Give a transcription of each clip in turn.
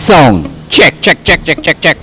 Sound. Check, check, check, check, check, check.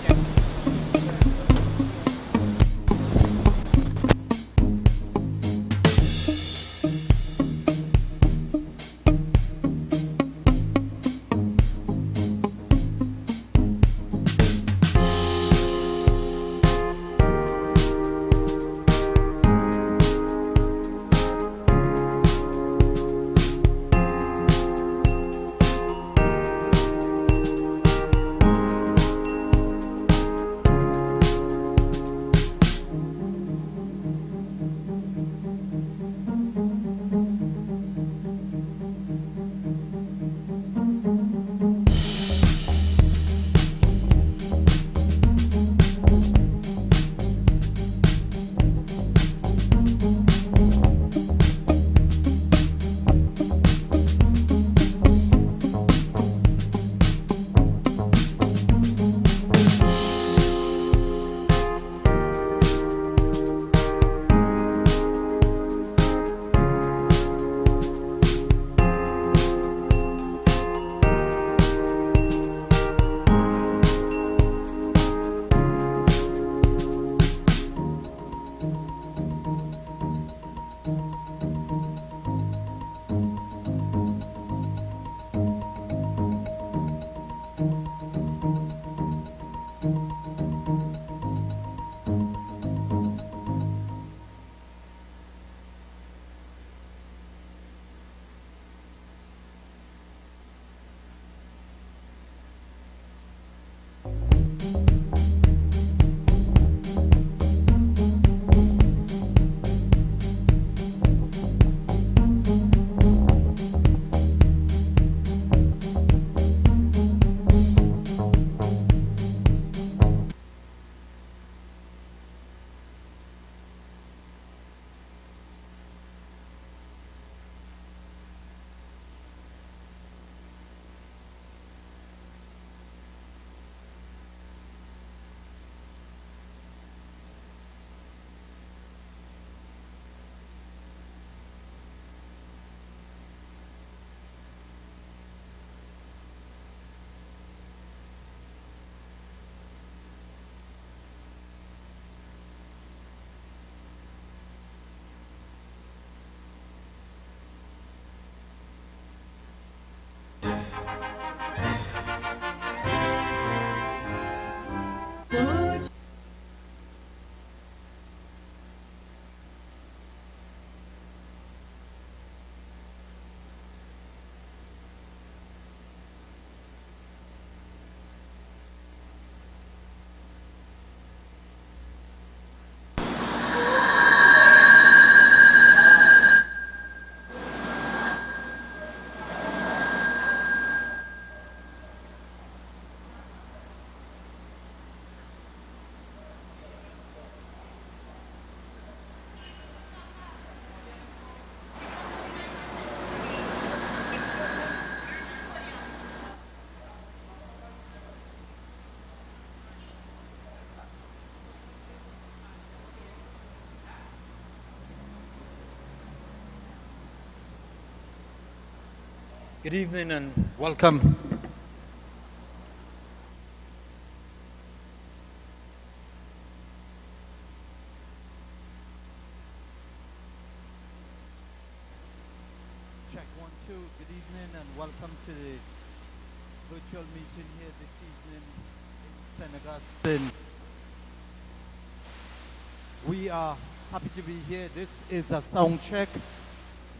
Good evening and welcome. Check 1, 2. Good evening and welcome to the virtual meeting here this evening in St Agustine. We are happy to be here. This is a sound check.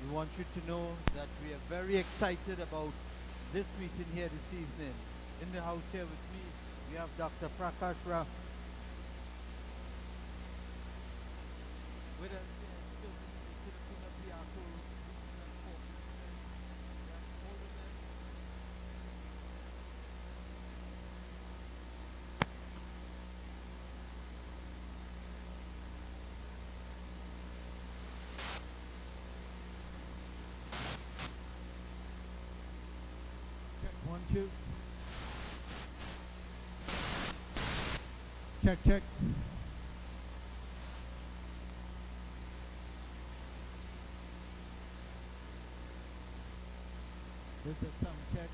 We want you to know that we are very excited about this meeting here this evening. In the house here with me, we have Dr. Prakash Rao. With us here, children in the Filipino Piaco Regional Corporation. We have Alderman. Check 1, 2. Check, check. This is sound check.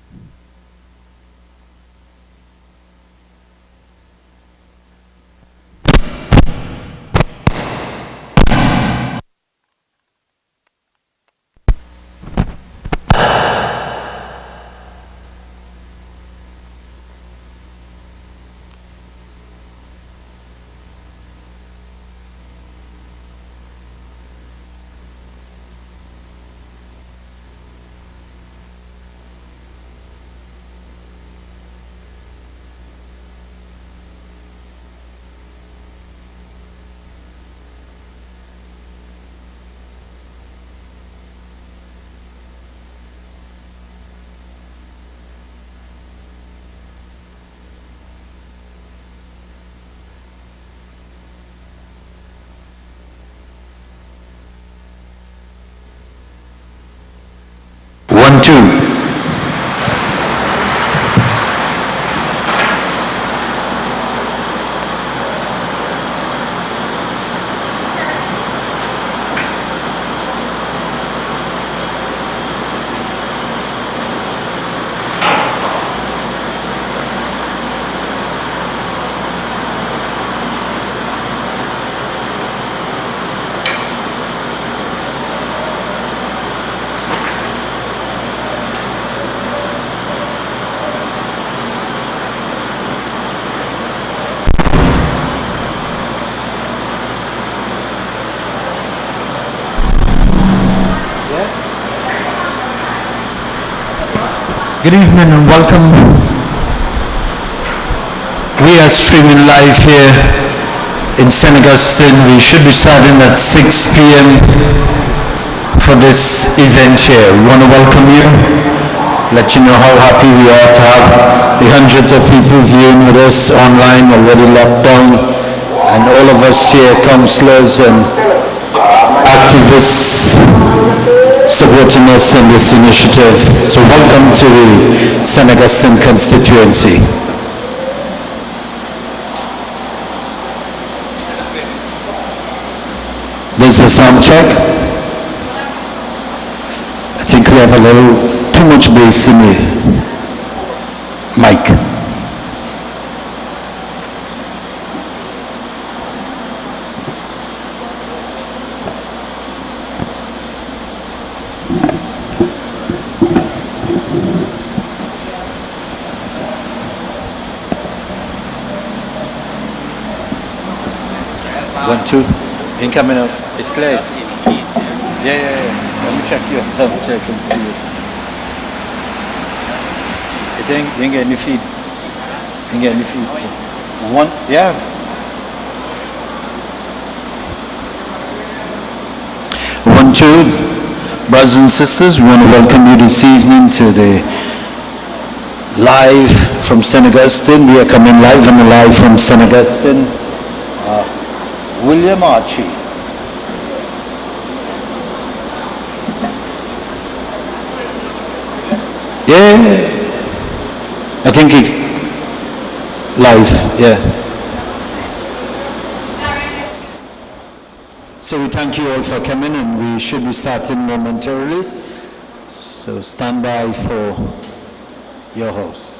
Good evening and welcome. We are streaming live here in St Augustine. We should be starting at 6 p.m. for this event here. We want to welcome you, let you know how happy we are to have the hundreds of people viewing with us online, already locked down, and all of us here, councillors and activists supporting us in this initiative. So welcome to the St Augustine constituency. There's a sound check. I think we have a little too much bass in the mic. One, two, incoming out. It clears. Yeah. Let me check your sound check and see it. It ain't get any feed. Ain't get any feed. One, yeah. One, two, brothers and sisters, we want to welcome you this evening to the live from St Augustine. We are coming live from St Augustine. William Archie. Yeah, I think he live, yeah. So we thank you all for coming, and we should be starting momentarily. So stand by for your host.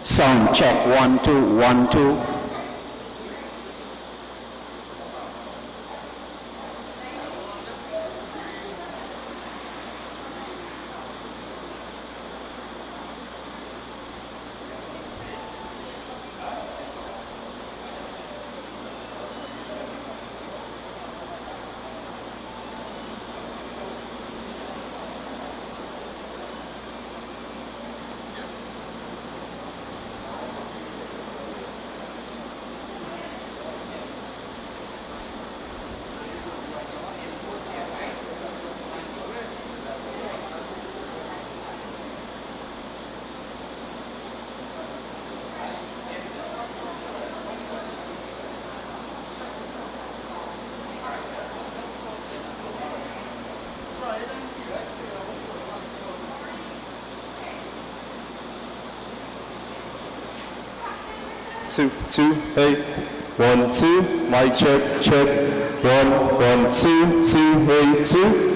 Sound check, 1, 2, 1, 2. two, two, hey, 1, 2, mic check, check, 1, 1, 2, 2, hey, 2.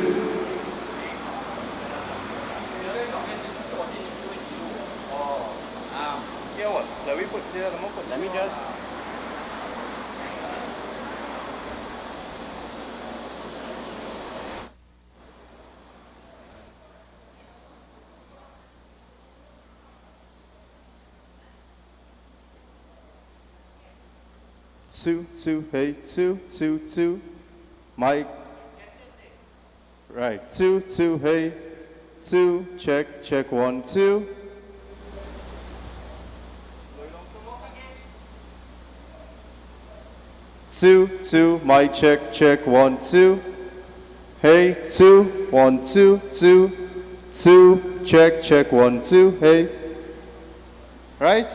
Let me just. Two, two, hey, 2, 2, 2, mic. Right, 2, 2, hey, 2, check, check, 1, 2. Two, two, mic check, check, 1, 2. Hey, 2, 1, 2, 2, 2, check, check, 1, 2, hey. Right?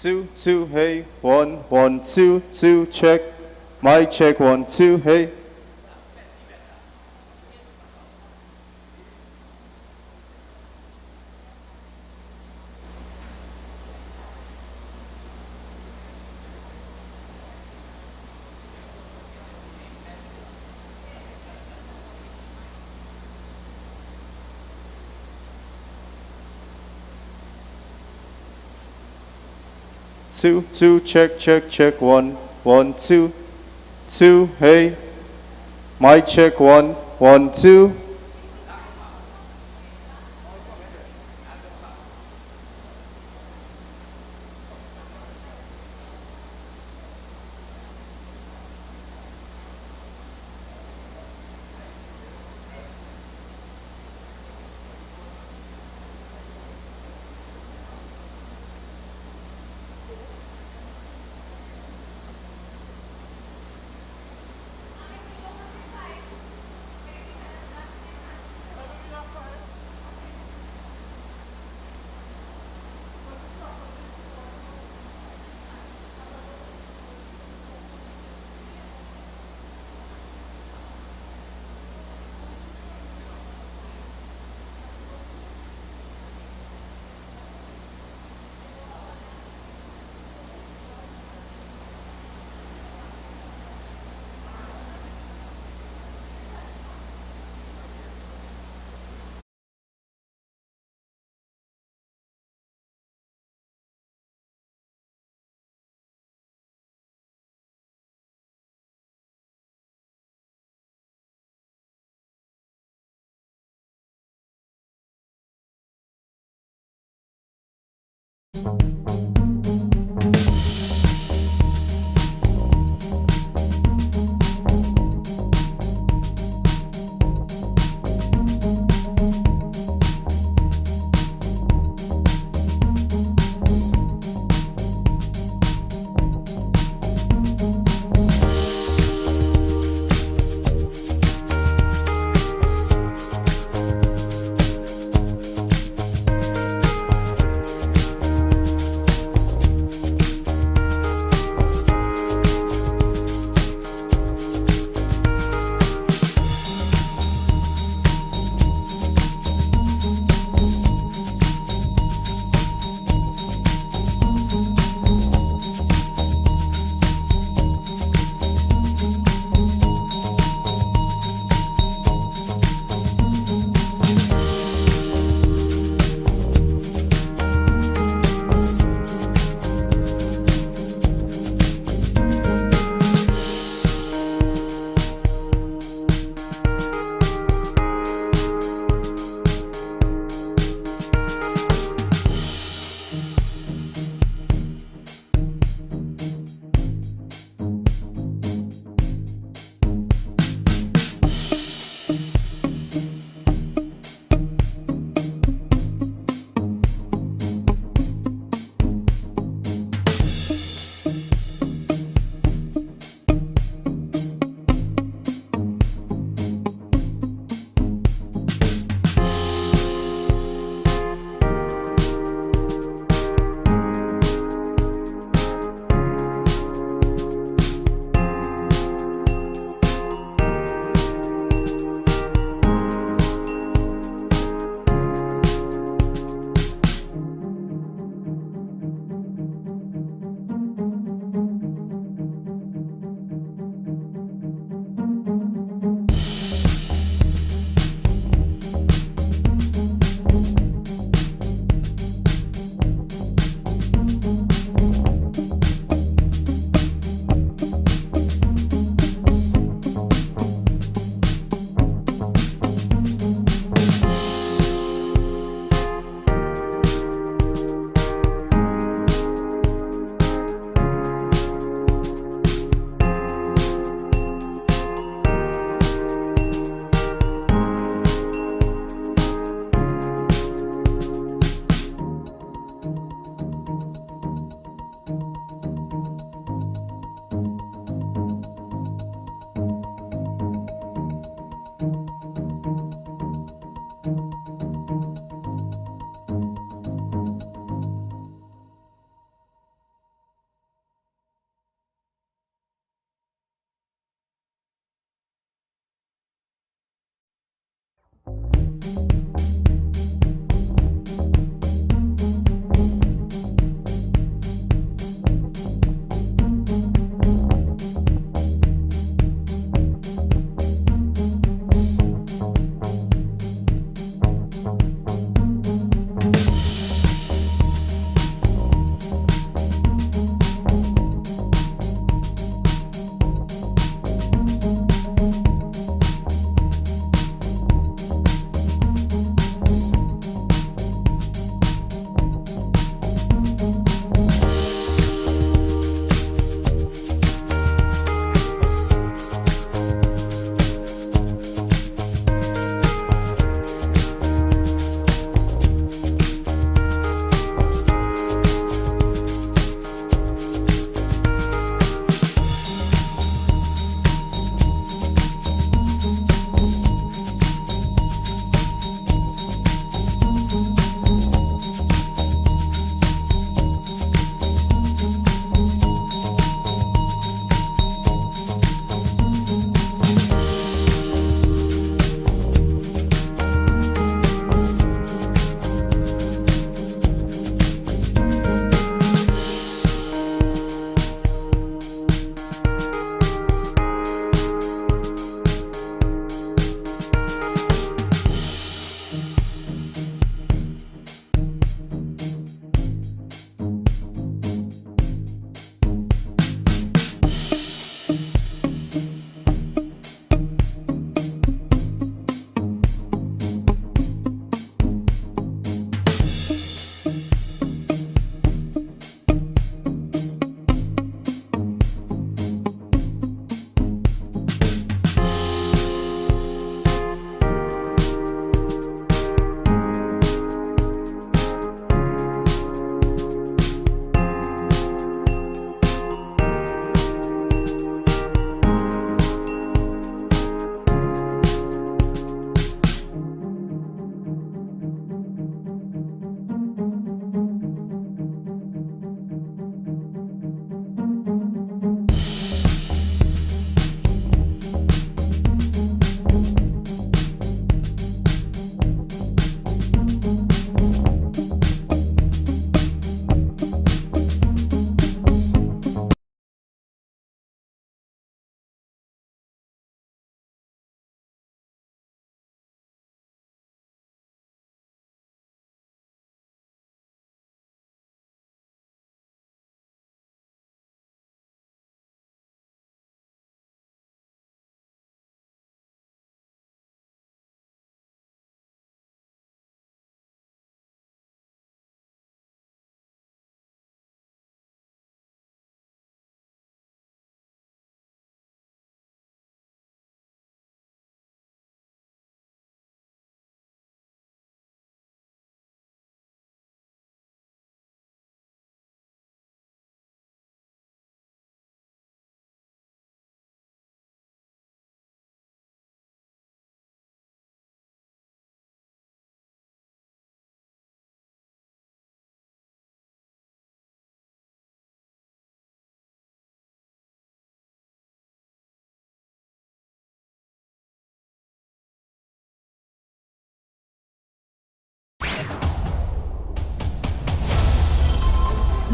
Two, two, hey, 1, 1, 2, 2, check, mic check, 1, 2, hey. Two, two, check, check, check, 1, 1, 2, 2, hey, mic check, 1, 1, 2.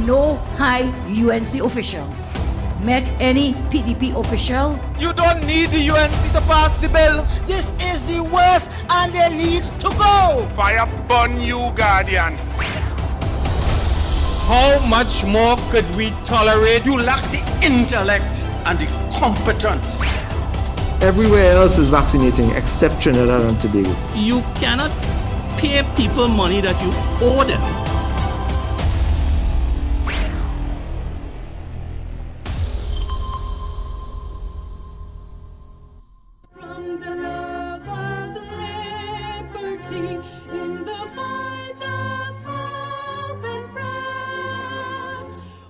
no high UNC official met any PDP official. You don't need the UNC to pass the bill. This is the worst and they need to go. Fire burn you, Guardian. How much more could we tolerate? You lack the intellect and the competence. Everywhere else is vaccinating except Trinidad and Tobago. You cannot pay people money that you owe them. From the love of liberty in the voice of hope and pride,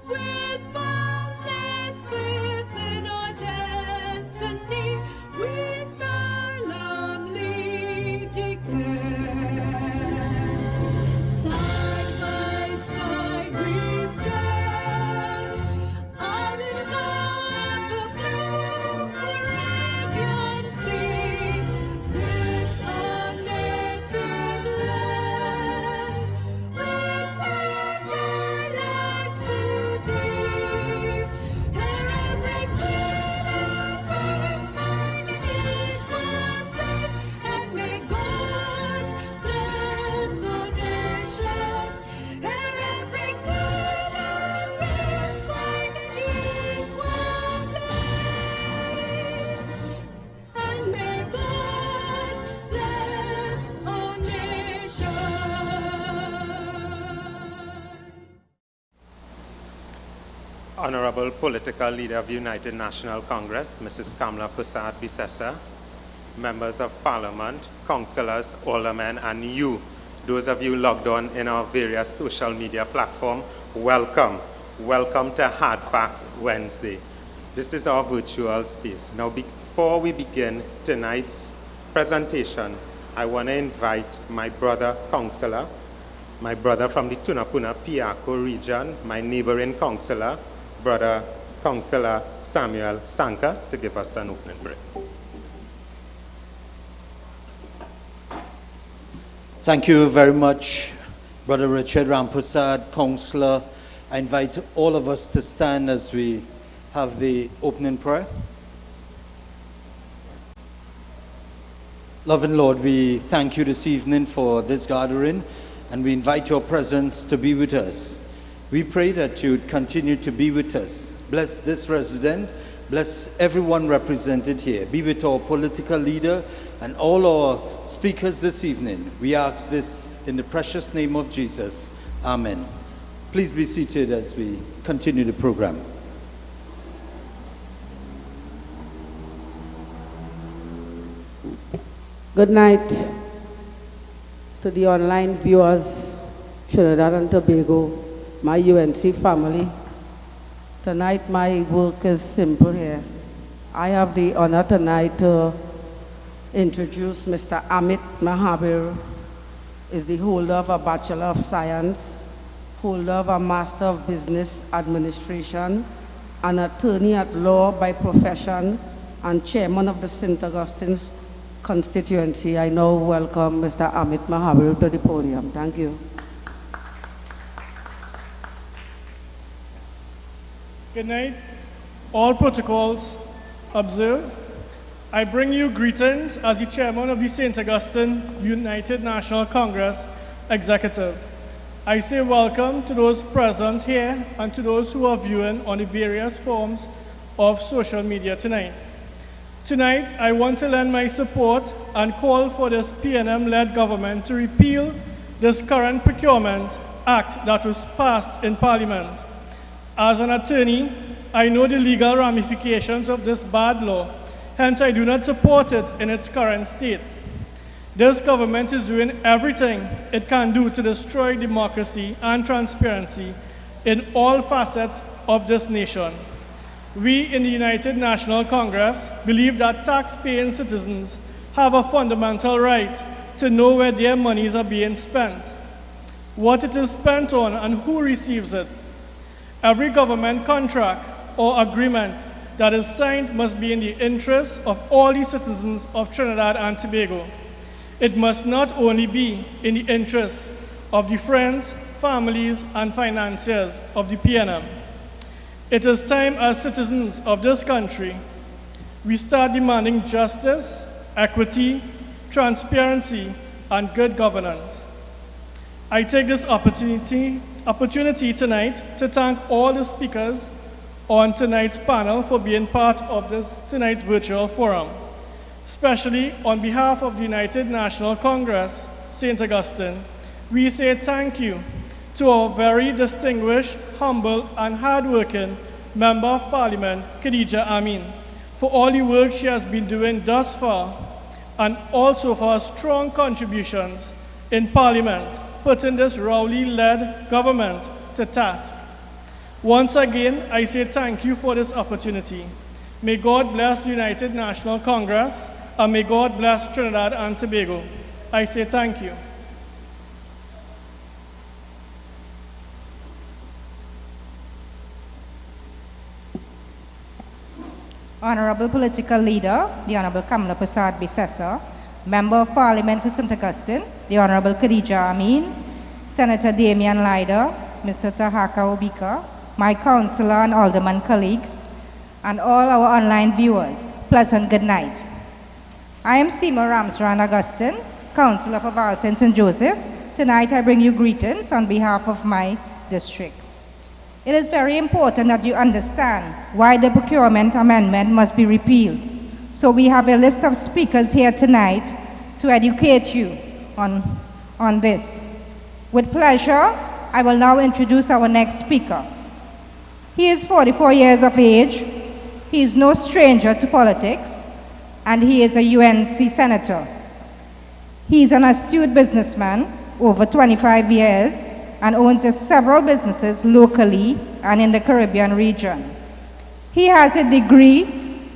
with boundless faith in our destiny, we solemnly declare. Side by side we stand, uninvolved the blue Caribbean Sea, this our native land. We pledge our lives to thee. Here every queen and bird find an equal place, and may God bless our nation. Here every queen and bird find an equal place, and may God bless our nation. Honorable Political Leader of United National Congress, Mrs. Kamala Prasad Bisesa, Members of Parliament, Councillors, Aldermen, and you, those of you logged on in our various social media platforms, welcome. Welcome to Hard Facts Wednesday. This is our virtual space. Now, before we begin tonight's presentation, I want to invite my brother councillor, my brother from the Tunapuna Piako region, my neighboring councillor, brother councillor Samuel Sanka, to give us an opening prayer. Thank you very much, Brother Richard Ramprasad, Councillor. I invite all of us to stand as we have the opening prayer. Loving Lord, we thank you this evening for this gathering, and we invite your presence to be with us. We pray that you would continue to be with us. Bless this resident, bless everyone represented here. Be with our political leader and all our speakers this evening. We ask this in the precious name of Jesus. Amen. Please be seated as we continue the program. Good night to the online viewers, Trinidad and Tobago, my UNC family. Tonight my work is simple here. I have the honor tonight to introduce Mr. Amit Mahabir. Is the holder of a Bachelor of Science, holder of a Master of Business Administration, an attorney at law by profession, and chairman of the St Augustine's constituency. I now welcome Mr. Amit Mahabir to the podium. Thank you. Good night. All protocols observed. I bring you greetings as the chairman of the St. Augustine United National Congress Executive. I say welcome to those present here and to those who are viewing on the various forms of social media tonight. Tonight, I want to lend my support and call for this PNM-led government to repeal this current Procurement Act that was passed in Parliament. As an attorney, I know the legal ramifications of this bad law, hence I do not support it in its current state. This government is doing everything it can do to destroy democracy and transparency in all facets of this nation. We in the United National Congress believe that tax-paying citizens have a fundamental right to know where their monies are being spent, what it is spent on, and who receives it. Every government contract or agreement that is signed must be in the interest of all the citizens of Trinidad and Tobago. It must not only be in the interest of the friends, families, and financiers of the PNM. It is time as citizens of this country, we start demanding justice, equity, transparency, and good governance. I take this opportunity tonight to thank all the speakers on tonight's panel for being part of tonight's virtual forum, especially on behalf of the United National Congress, St. Augustine. We say thank you to our very distinguished, humble, and hardworking Member of Parliament, Khadija Amin, for all the work she has been doing thus far, and also for her strong contributions in Parliament, putting this Rowley-led government to task. Once again, I say thank you for this opportunity. May God bless United National Congress, and may God bless Trinidad and Tobago. I say thank you. Honorable Political Leader, the Honorable Kamala Prasad Bisesa, Member of Parliament for St. Augustine, the Honorable Khadija Amin, Senator Damian Lyder, Mr. Tahaka Obika, my councillor and alderman colleagues, and all our online viewers, pleasant good night. I am Seema Ramsran Augustine, Councillor for Valton St. Joseph. Tonight I bring you greetings on behalf of my district. It is very important that you understand why the Procurement Amendment must be repealed. So we have a list of speakers here tonight to educate you on this. With pleasure, I will now introduce our next speaker. He is 44 years of age. He is no stranger to politics, and he is a UNC senator. He is an astute businessman, over 25 years, and owns several businesses locally and in the Caribbean region. He has a degree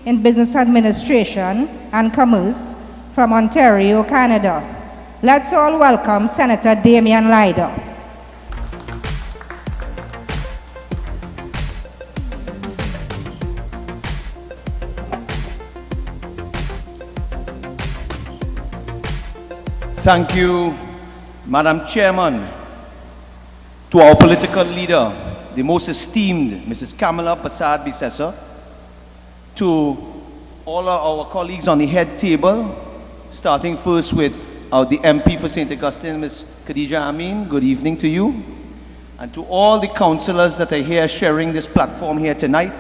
in business administration and commerce from Ontario, Canada. Let's all welcome Senator Damian Lyder. Thank you, Madam Chairman. To our political leader, the most esteemed Mrs. Kamala Prasad Bisesa, to all of our colleagues on the head table, starting first with the MP for St. Augustine, Ms. Khadija Amin, good evening to you, and to all the councillors that are here sharing this platform here tonight,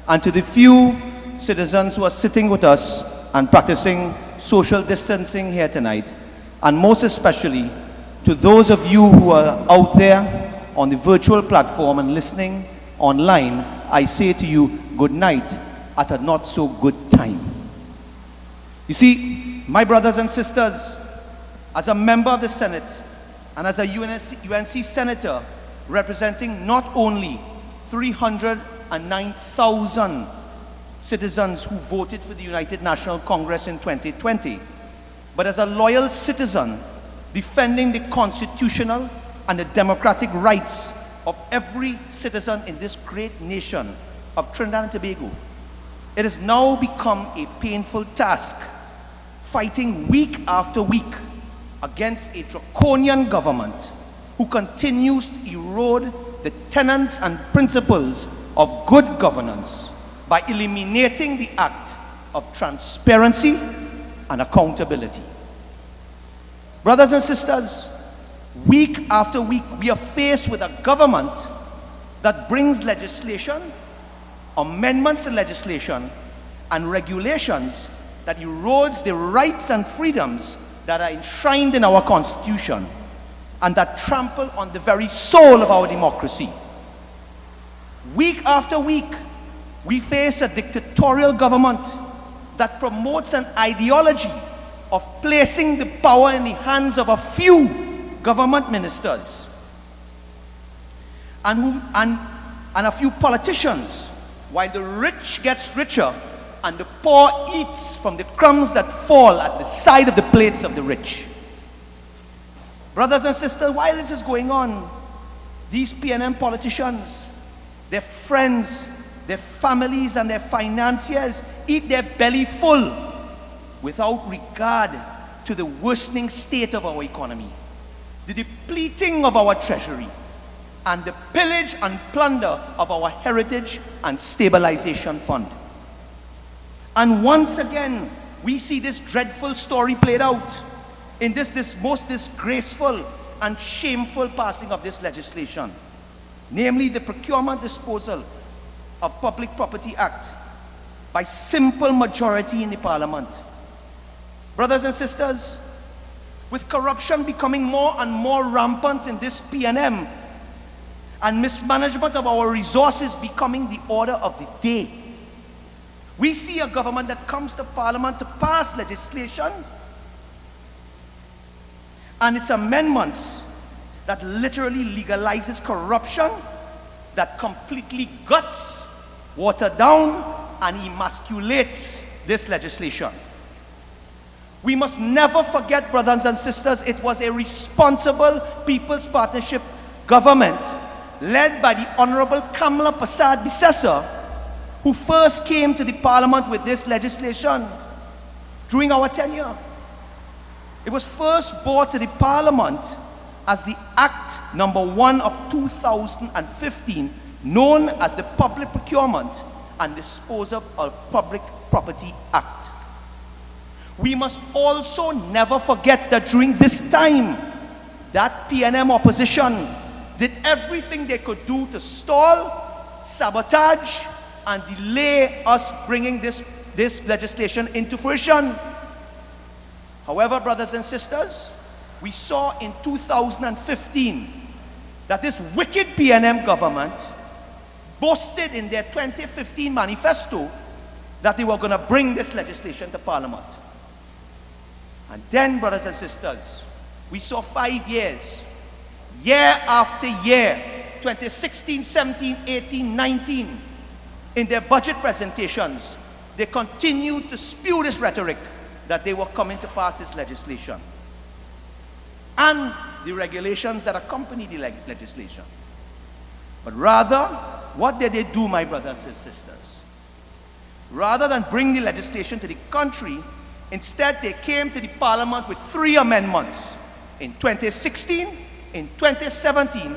and to the few citizens who are sitting with us and practicing social distancing here tonight, and most especially to those of you who are out there on the virtual platform and listening online, I say to you, good night at a not so good time. You see, my brothers and sisters, as a member of the Senate and as a UNC senator representing not only 309,000 citizens who voted for the United National Congress in 2020, but as a loyal citizen defending the constitutional and the democratic rights of every citizen in this great nation of Trinidad and Tobago, it has now become a painful task fighting week after week against a draconian government who continues to erode the tenets and principles of good governance by eliminating the act of transparency and accountability. Brothers and sisters, week after week, we are faced with a government that brings legislation, amendments to legislation, and regulations that erodes the rights and freedoms that are enshrined in our Constitution and that trample on the very soul of our democracy. Week after week, we face a dictatorial government that promotes an ideology of placing the power in the hands of a few government ministers and a few politicians, while the rich gets richer and the poor eats from the crumbs that fall at the side of the plates of the rich. Brothers and sisters, while this is going on, these PNM politicians, their friends, their families, and their financiers eat their belly full without regard to the worsening state of our economy. the depleting of our treasury, and the pillage and plunder of our heritage and stabilization fund. And once again, we see this dreadful story played out in this most disgraceful and shameful passing of this legislation, namely the Procurement Disposal of Public Property Act by simple majority in the Parliament. Brothers and sisters, with corruption becoming more and more rampant in this PNM, and mismanagement of our resources becoming the order of the day, we see a government that comes to Parliament to pass legislation and its amendments that literally legalizes corruption, that completely guts, water down, and emasculates this legislation. We must never forget, brothers and sisters, it was a responsible People's Partnership government led by the Honorable Kamla Persad-Bissessar, who first came to the Parliament with this legislation during our tenure. It was first brought to the Parliament as the Act Number 1 of 2015, known as the Public Procurement and Disposal of Public Property Act. We must also never forget that during this time, that PNM opposition did everything they could do to stall, sabotage, and delay us bringing this legislation into fruition. However, brothers and sisters, we saw in 2015 that this wicked PNM government boasted in their 2015 manifesto that they were going to bring this legislation to Parliament. And then, brothers and sisters, we saw 5 years, year after year, 2016, 17, 18, 19, in their budget presentations, they continued to spew this rhetoric that they were coming to pass this legislation and the regulations that accompany the legislation. But rather, what did they do, my brothers and sisters? Rather than bring the legislation to the country, instead they came to the Parliament with 3 amendments in 2016, in 2017,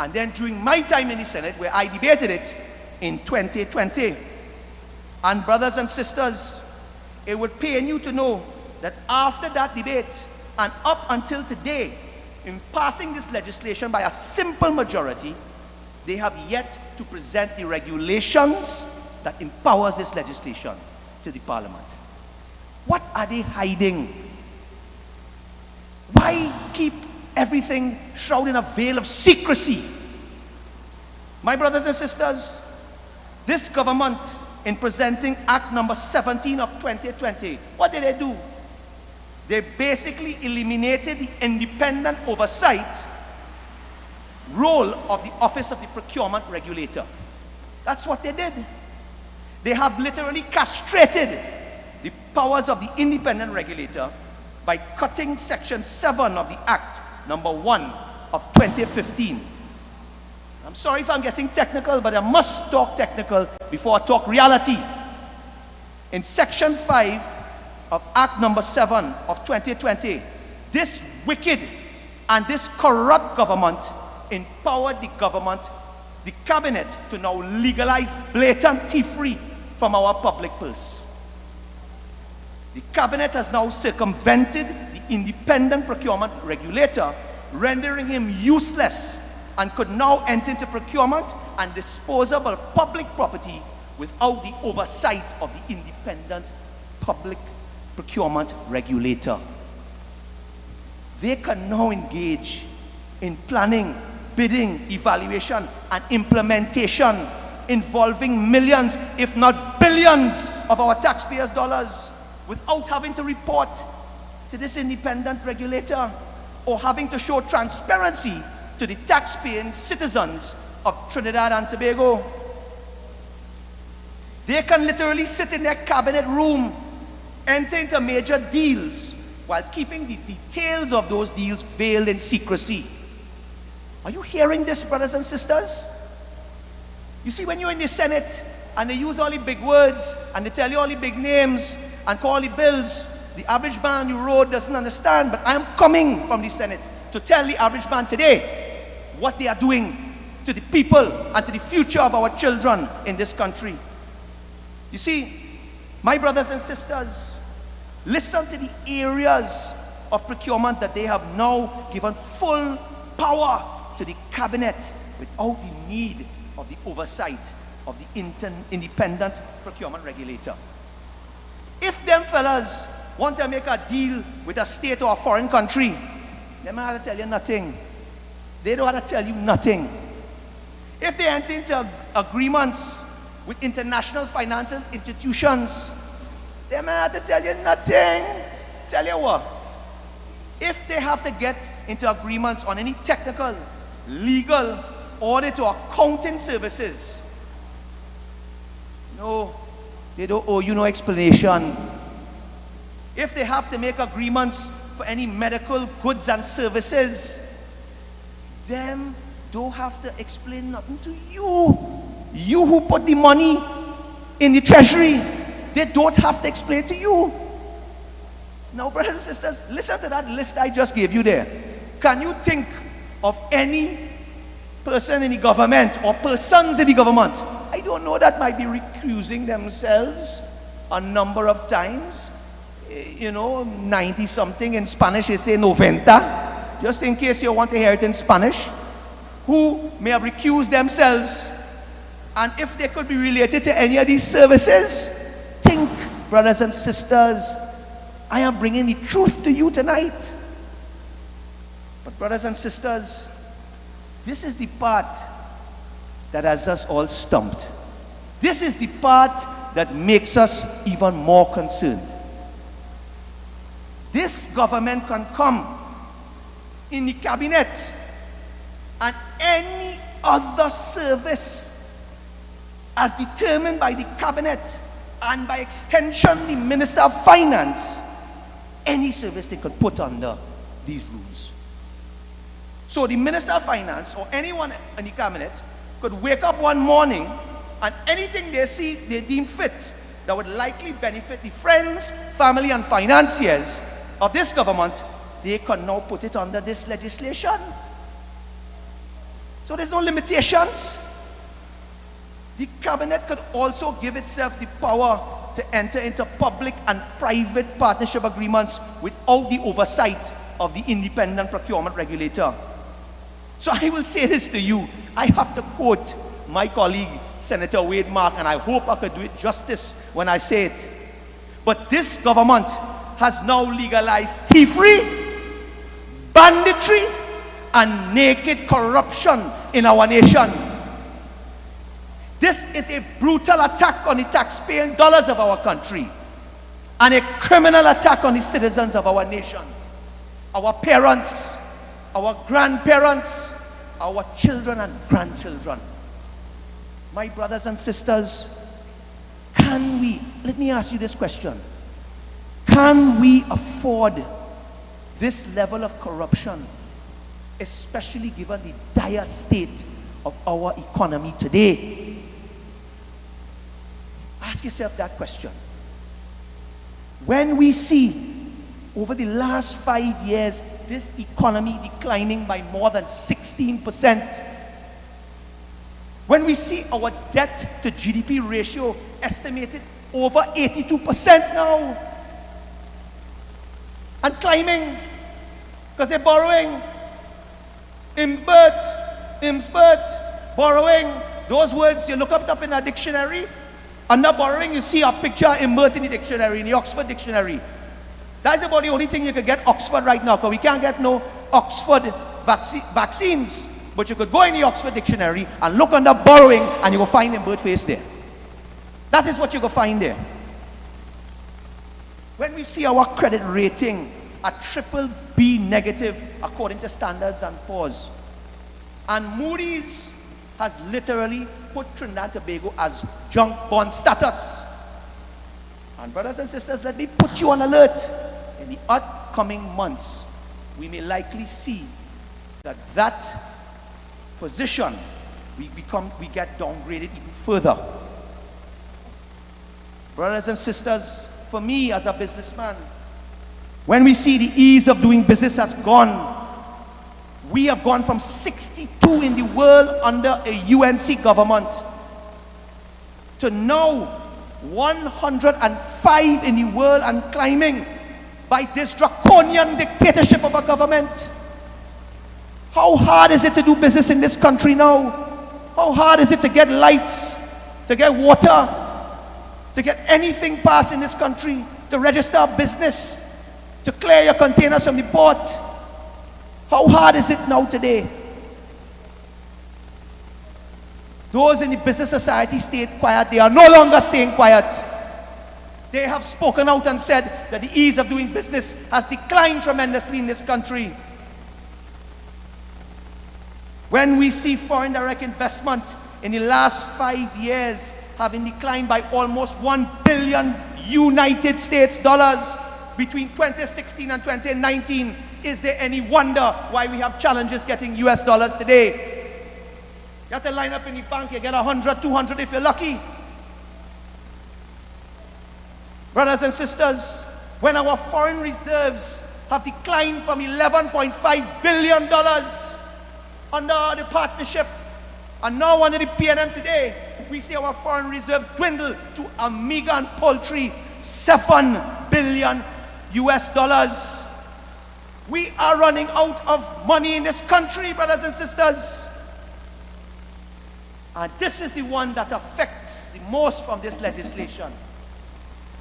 and then during my time in the Senate, where I debated it, in 2020. And brothers and sisters, it would pain you to know that after that debate and up until today, in passing this legislation by a simple majority, they have yet to present the regulations that empowers this legislation to the Parliament. What are they hiding? Why keep everything shrouded in a veil of secrecy? My brothers and sisters, this government, in presenting Act Number 17 of 2020, what did they do? They basically eliminated the independent oversight role of the Office of the Procurement Regulator. That's what they did. They have literally castrated the powers of the independent regulator by cutting Section 7 of the Act Number 1 of 2015. I'm sorry if I'm getting technical, but I must talk technical before I talk reality. In Section 5 of Act Number 7 of 2020, this wicked and this corrupt government empowered the cabinet, to now legalize blatant thievery from our public purse. The cabinet has now circumvented the independent procurement regulator, rendering him useless, and could now enter into procurement and disposal of public property without the oversight of the independent public procurement regulator. They can now engage in planning, bidding, evaluation, and implementation involving millions, if not billions, of our taxpayers' dollars without having to report to this independent regulator or having to show transparency to the taxpaying citizens of Trinidad and Tobago. They can literally sit in their cabinet room, enter into major deals, while keeping the details of those deals veiled in secrecy. Are you hearing this, brothers and sisters? You see, when you're in the Senate and they use all the big words and they tell you all the big names and call the bills, the average man on the road doesn't understand. But I'm coming from the Senate to tell the average man today what they are doing to the people and to the future of our children in this country. You see, my brothers and sisters, listen to the areas of procurement that they have now given full power to the cabinet without the need of the oversight of the independent procurement regulator. If them fellas want to make a deal with a state or a foreign country, they might have to tell you nothing. They don't have to tell you nothing. If they enter into agreements with international financial institutions, they might have to tell you nothing. Tell you what, if they have to get into agreements on any technical, legal, audit or accounting services, no, they don't owe you no explanation. If they have to make agreements for any medical goods and services, them don't have to explain nothing to you. You who put the money in the treasury, they don't have to explain to you. Now, brothers and sisters, listen to that list I just gave you there. Can you think of any person in the government or persons in the government, I don't know, that might be recusing themselves a number of times? You know, 90 something in Spanish, they say 90. Just in case you want to hear it in Spanish, who may have recused themselves, and if they could be related to any of these services, think, brothers and sisters, I am bringing the truth to you tonight. But brothers and sisters, this is the part that has us all stumped. This is the part that makes us even more concerned. This government can come in the cabinet and any other service as determined by the cabinet and by extension the Minister of Finance, any service they could put under these rules. So the Minister of Finance or anyone in the cabinet could wake up one morning and anything they see they deem fit that would likely benefit the friends, family and financiers of this government, they can now put it under this legislation. So there's no limitations. The cabinet could also give itself the power to enter into public and private partnership agreements without the oversight of the independent procurement regulator. So I will say this to you. I have to quote my colleague, Senator Wade Mark, and I hope I could do it justice when I say it. But this government has now legalized thievery, banditry, and naked corruption in our nation. This is a brutal attack on the taxpaying dollars of our country and a criminal attack on the citizens of our nation, our parents, our grandparents, our children and grandchildren. My brothers and sisters, can we, let me ask you this question, can we afford this level of corruption, especially given the dire state of our economy today? Ask yourself that question. When we see over the last 5 years this economy declining by more than 16%, when we see our debt to GDP ratio estimated over 82% now and climbing because they're borrowing, borrowing, those words, you look up in a dictionary. Under borrowing, you see a picture invert in the dictionary, in the Oxford dictionary. That's about the only thing you could get Oxford right now, because we can't get no Oxford vaccines. But you could go in the Oxford dictionary and look under borrowing and you will find invert face there. That is what you will find there. When we see our credit rating at BBB negative according to Standards and Poor's, and Moody's has literally put Trinidad and Tobago as junk bond status. And brothers and sisters, let me put you on alert. In the upcoming months, we may likely see that position, we get downgraded even further. Brothers and sisters, for me as a businessman, when we see the ease of doing business has gone, We have gone from 62 in the world under a UNC government to now 105 in the world and climbing by this draconian dictatorship of a government. How hard is it to do business in this country now? How hard is it to get lights, to get water, to get anything passed in this country, to register a business, to clear your containers from the port? How hard is it now today? Those in the business society stayed quiet. They are no longer staying quiet. They have spoken out and said that the ease of doing business has declined tremendously in this country. When we see foreign direct investment in the last 5 years having declined by almost $1 billion United States dollars between 2016 and 2019, is there any wonder why we have challenges getting US dollars today? You have to line up in the bank, you get 100, 200 if you're lucky. Brothers and sisters, when our foreign reserves have declined from $11.5 billion under the partnership, and now under the PNM today, we see our foreign reserve dwindle to a meager and paltry $7 billion US dollars. We are running out of money in this country, brothers and sisters. And this is the one that affects the most from this legislation.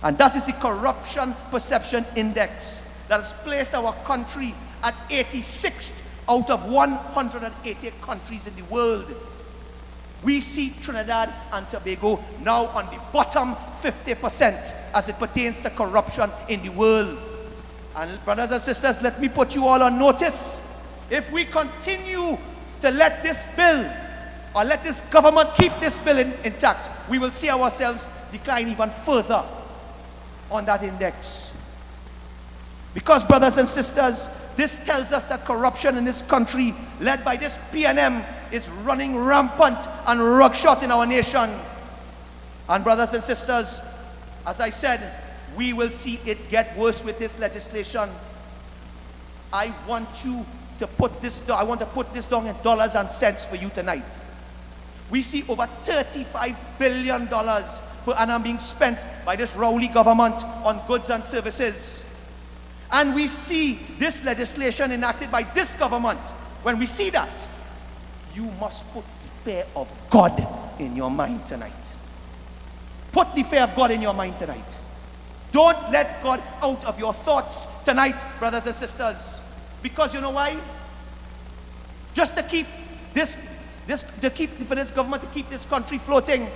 And that is the Corruption Perception Index that has placed our country at 86th out of 180 countries in the world. We see Trinidad and Tobago now on the bottom 50% as it pertains to corruption in the world. And brothers and sisters, let me put you all on notice. If we continue to let this bill, or let this government keep this bill intact, we will see ourselves decline even further on that index. Because, brothers and sisters, this tells us that corruption in this country, led by this PNM, is running rampant and roughshod in our nation. And brothers and sisters, as I said, we will see it get worse with this legislation. I want you to put this down. I want to put this down in dollars and cents for you tonight. We see over $35 billion per annum being spent by this Rowley government on goods and services. And we see this legislation enacted by this government. When we see that, you must put the fear of God in your mind tonight. Put the fear of God in your mind tonight. Don't let God out of your thoughts tonight, brothers and sisters. Because you know why? Just to keep for this government to keep this country floating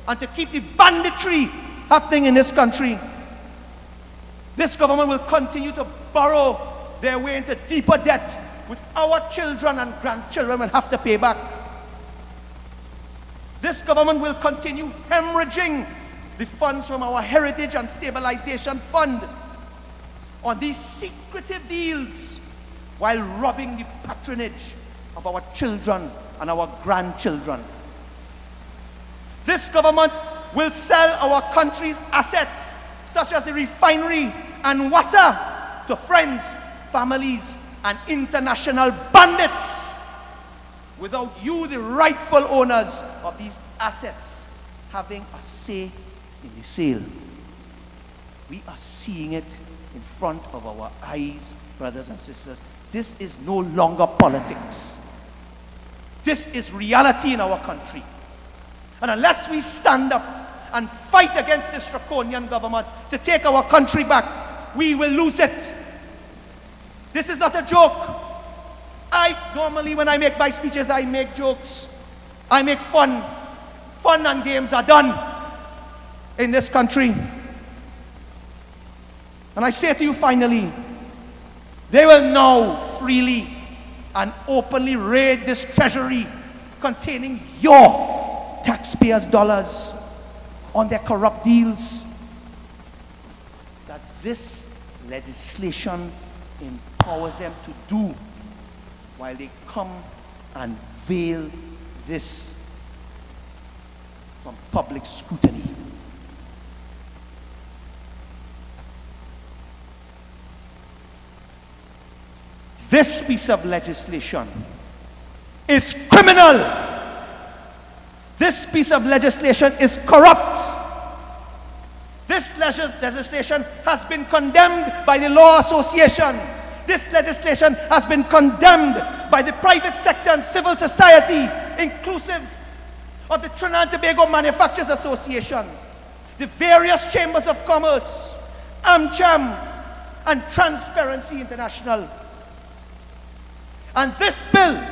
and to keep the banditry happening in this country, this government will continue to borrow their way into deeper debt, which our children and grandchildren will have to pay back. This government will continue hemorrhaging the funds from our Heritage and Stabilization Fund on these secretive deals while robbing the patronage of our children and our grandchildren. This government will sell our country's assets, such as the refinery and WASA, to friends, families, and international bandits, without you, the rightful owners of these assets, having a say in the sale. We are seeing it in front of our eyes, brothers and sisters. This is no longer politics. This is reality in our country. And unless we stand up and fight against this draconian government to take our country back, we will lose it. This is not a joke. Normally when I make my speeches, I make jokes. I make fun. Fun and games are done in this country. And I say to you finally, they will now freely and openly raid this treasury containing your taxpayers' dollars on their corrupt deals. That this legislation empowers them to do while they come and veil this from public scrutiny. This piece of legislation is criminal. This piece of legislation is corrupt. This legislation has been condemned by the Law Association. This legislation has been condemned by the private sector and civil society, inclusive of the Trinidad and Tobago Manufacturers Association, the various chambers of commerce, AmCham, and Transparency International. And this bill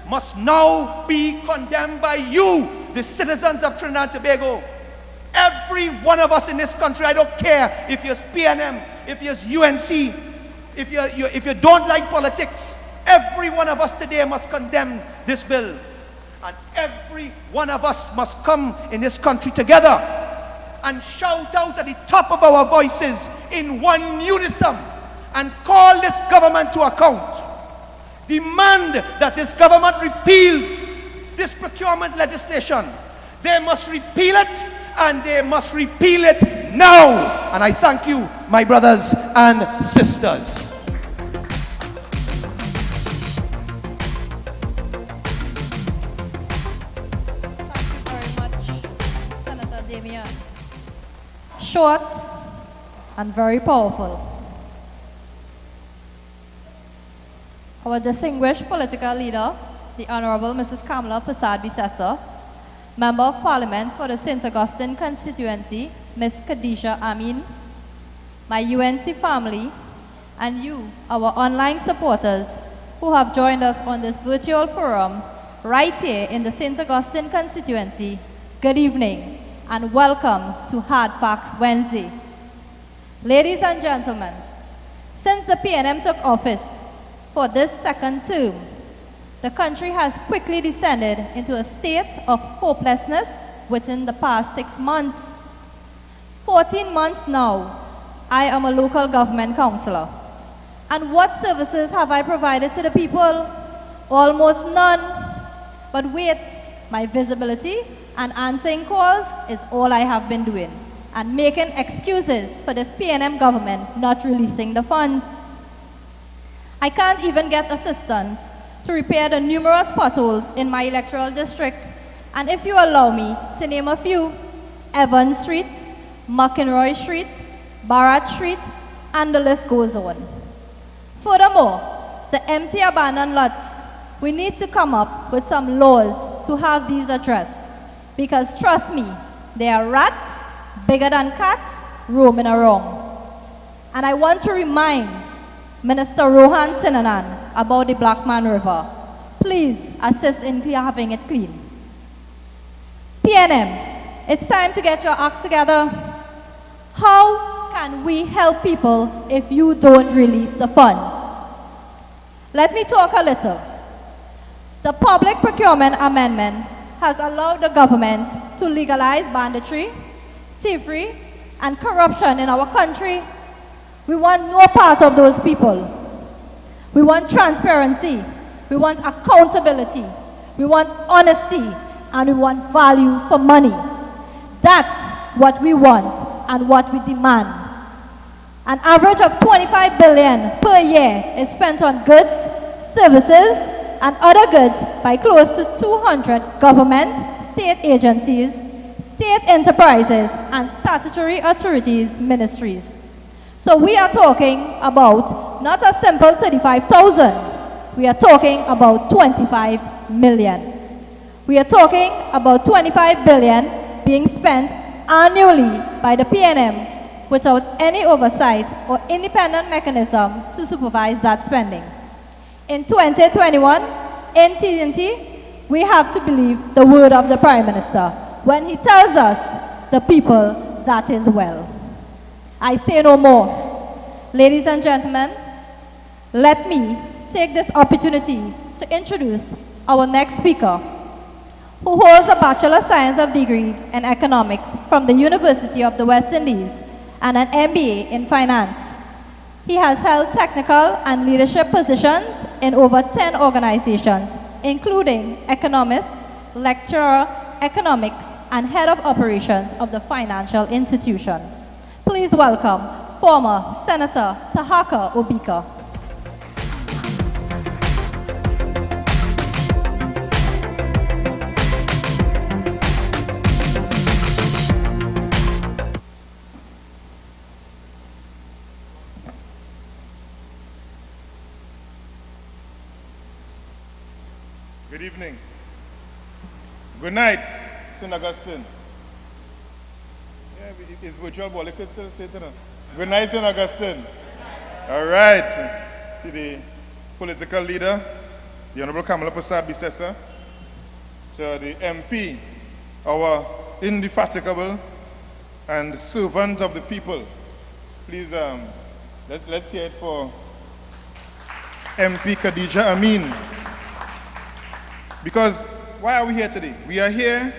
must now be condemned by you, the citizens of Trinidad and Tobago. Every one of us in this country, I don't care if you're PNM, if you're UNC, if you don't like politics, every one of us today must condemn this bill. And every one of us must come in this country together and shout out at the top of our voices in one unison and call this government to account. Demand that this government repeals this procurement legislation. They must repeal it, and they must repeal it now. And I thank you, my brothers and sisters. Short and very powerful. Our distinguished political leader, the Honorable Mrs. Kamala Persad-Bissessar, Member of Parliament for the St Agustine constituency, Ms. Khadija Amin, my UNC family, and you, our online supporters, who have joined us on this virtual forum right here in the St Agustine constituency, good evening and welcome to Hard Facts Wednesday. Ladies and gentlemen, since the PNM took office for this second term, the country has quickly descended into a state of hopelessness within the past 6 months. 14 months now, I am a local government councillor. And what services have I provided to the people? Almost none. But wait, my visibility and answering calls is all I have been doing, and making excuses for this PNM government not releasing the funds. I can't even get assistance to repair the numerous potholes in my electoral district, and if you allow me to name a few: Evans Street, McInroy Street, Barrett Street, and the list goes on. Furthermore, to empty abandoned lots, we need to come up with some laws to have these addressed. Because trust me, there are rats bigger than cats roaming around. And I want to remind Minister Rohan Sinanan about the Blackman River. Please assist in having it clean. PNM, it's time to get your act together. How can we help people if you don't release the funds? Let me talk a little. The Public Procurement Amendment has allowed the government to legalize banditry, thievery, and corruption in our country. We want no part of those people. We want transparency. We want accountability. We want honesty. And we want value for money. That's what we want and what we demand. An average of 25 billion per year is spent on goods, services, and other goods by close to 200 government, state agencies, state enterprises, and statutory authorities, ministries. So we are talking about not a simple 35,000. We are talking about 25 million. We are talking about 25 billion being spent annually by the PNM without any oversight or independent mechanism to supervise that spending. In 2021, in TNT, we have to believe the word of the Prime Minister when he tells us, the people, that is well. I say no more. Ladies and gentlemen, let me take this opportunity to introduce our next speaker, who holds a Bachelor of Science degree in Economics from the University of the West Indies and an MBA in Finance. He has held technical and leadership positions in over 10 organizations, including economist, lecturer, economics, and head of operations of the financial institution. Please welcome former Senator Tahaka Obika. Good evening. Good night, St Augustine. Yeah, it's virtual, but you could still say it. Good night, St Augustine. All right. To the political leader, the Honorable Kamala Prasad Bisesa, to the MP, our indefatigable and servant of the people. Please, let's hear it for MP Khadija Amin. Because why are we here today? We are here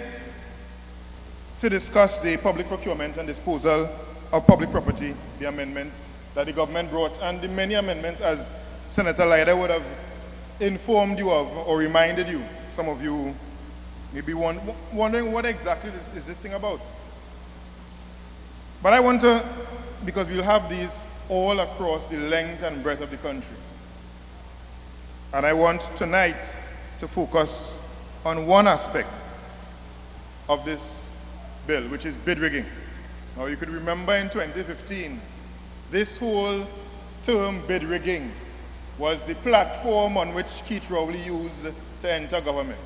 to discuss the public procurement and disposal of public property, the amendment that the government brought, and the many amendments as Senator Leiter would have informed you of or reminded you. Some of you may be wondering what exactly is this thing about. But I want to, because we'll have these all across the length and breadth of the country. And I want tonight to focus on one aspect of this bill, which is bid rigging. Now you could remember in 2015, this whole term bid rigging was the platform on which Keith Rowley used to enter government.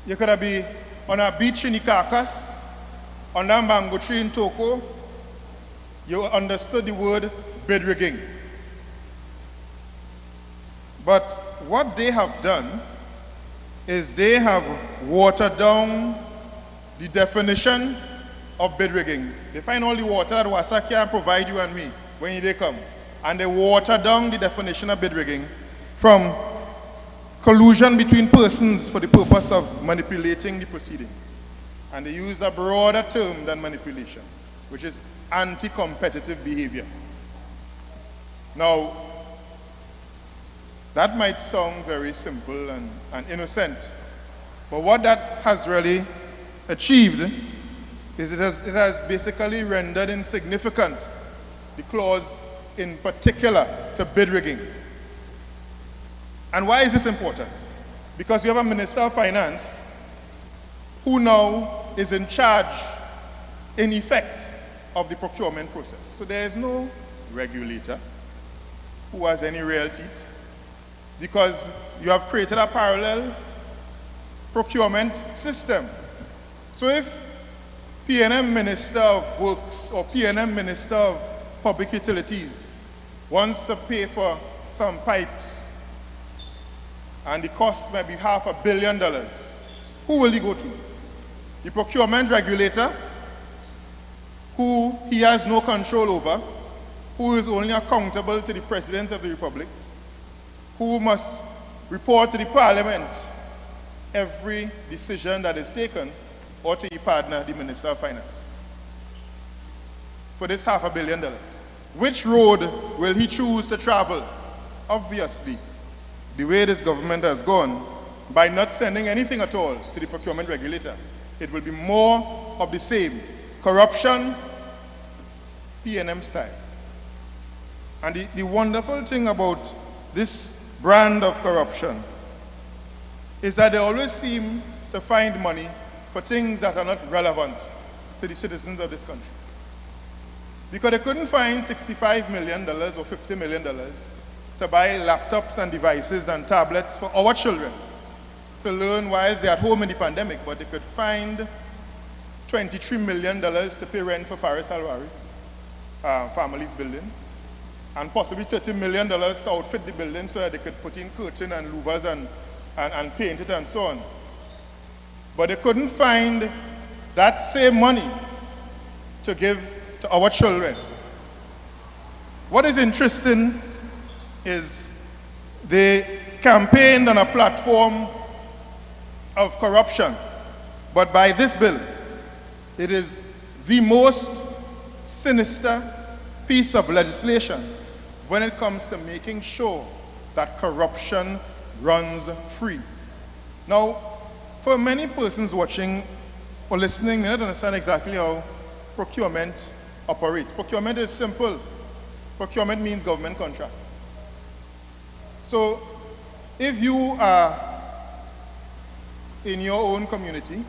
You could have been on a beach in Ikakas, under a mango tree in Toko, you understood the word bid rigging. But what they have done is they have watered down the definition of bid rigging. They find all the water that Wasa can provide you and me when they come. And they water down the definition of bid rigging from collusion between persons for the purpose of manipulating the proceedings. And they use a broader term than manipulation, which is anti-competitive behavior. Now, that might sound very simple and innocent, but what that has really achieved is it has basically rendered insignificant the clause in particular to bid rigging. And why is this important? Because we have a Minister of Finance who now is in charge, in effect, of the procurement process. So there is no regulator who has any real teeth, because you have created a parallel procurement system. So if P&M Minister of Works or P&M Minister of Public Utilities wants to pay for some pipes and the cost may be $500 million, who will he go to? The procurement regulator, who he has no control over, who is only accountable to the President of the Republic, who must report to the Parliament every decision that is taken, or to your partner, the Minister of Finance, for this $500 million. Which road will he choose to travel? Obviously, the way this government has gone, by not sending anything at all to the procurement regulator, it will be more of the same. Corruption, P&M style. And the wonderful thing about this brand of corruption is that they always seem to find money for things that are not relevant to the citizens of this country. Because they couldn't find $65 million or $50 million to buy laptops and devices and tablets for our children to learn whilst they're at home in the pandemic, but they could find $23 million to pay rent for Faris Alwari, family's building, and possibly $30 million to outfit the building so that they could put in curtain and louvers and paint it and so on. But they couldn't find that same money to give to our children. What is interesting is they campaigned on a platform of corruption, but by this bill, it is the most sinister piece of legislation when it comes to making sure that corruption runs free. Now, for many persons watching or listening, they don't understand exactly how procurement operates. Procurement is simple. Procurement means government contracts. So, if you are in your own community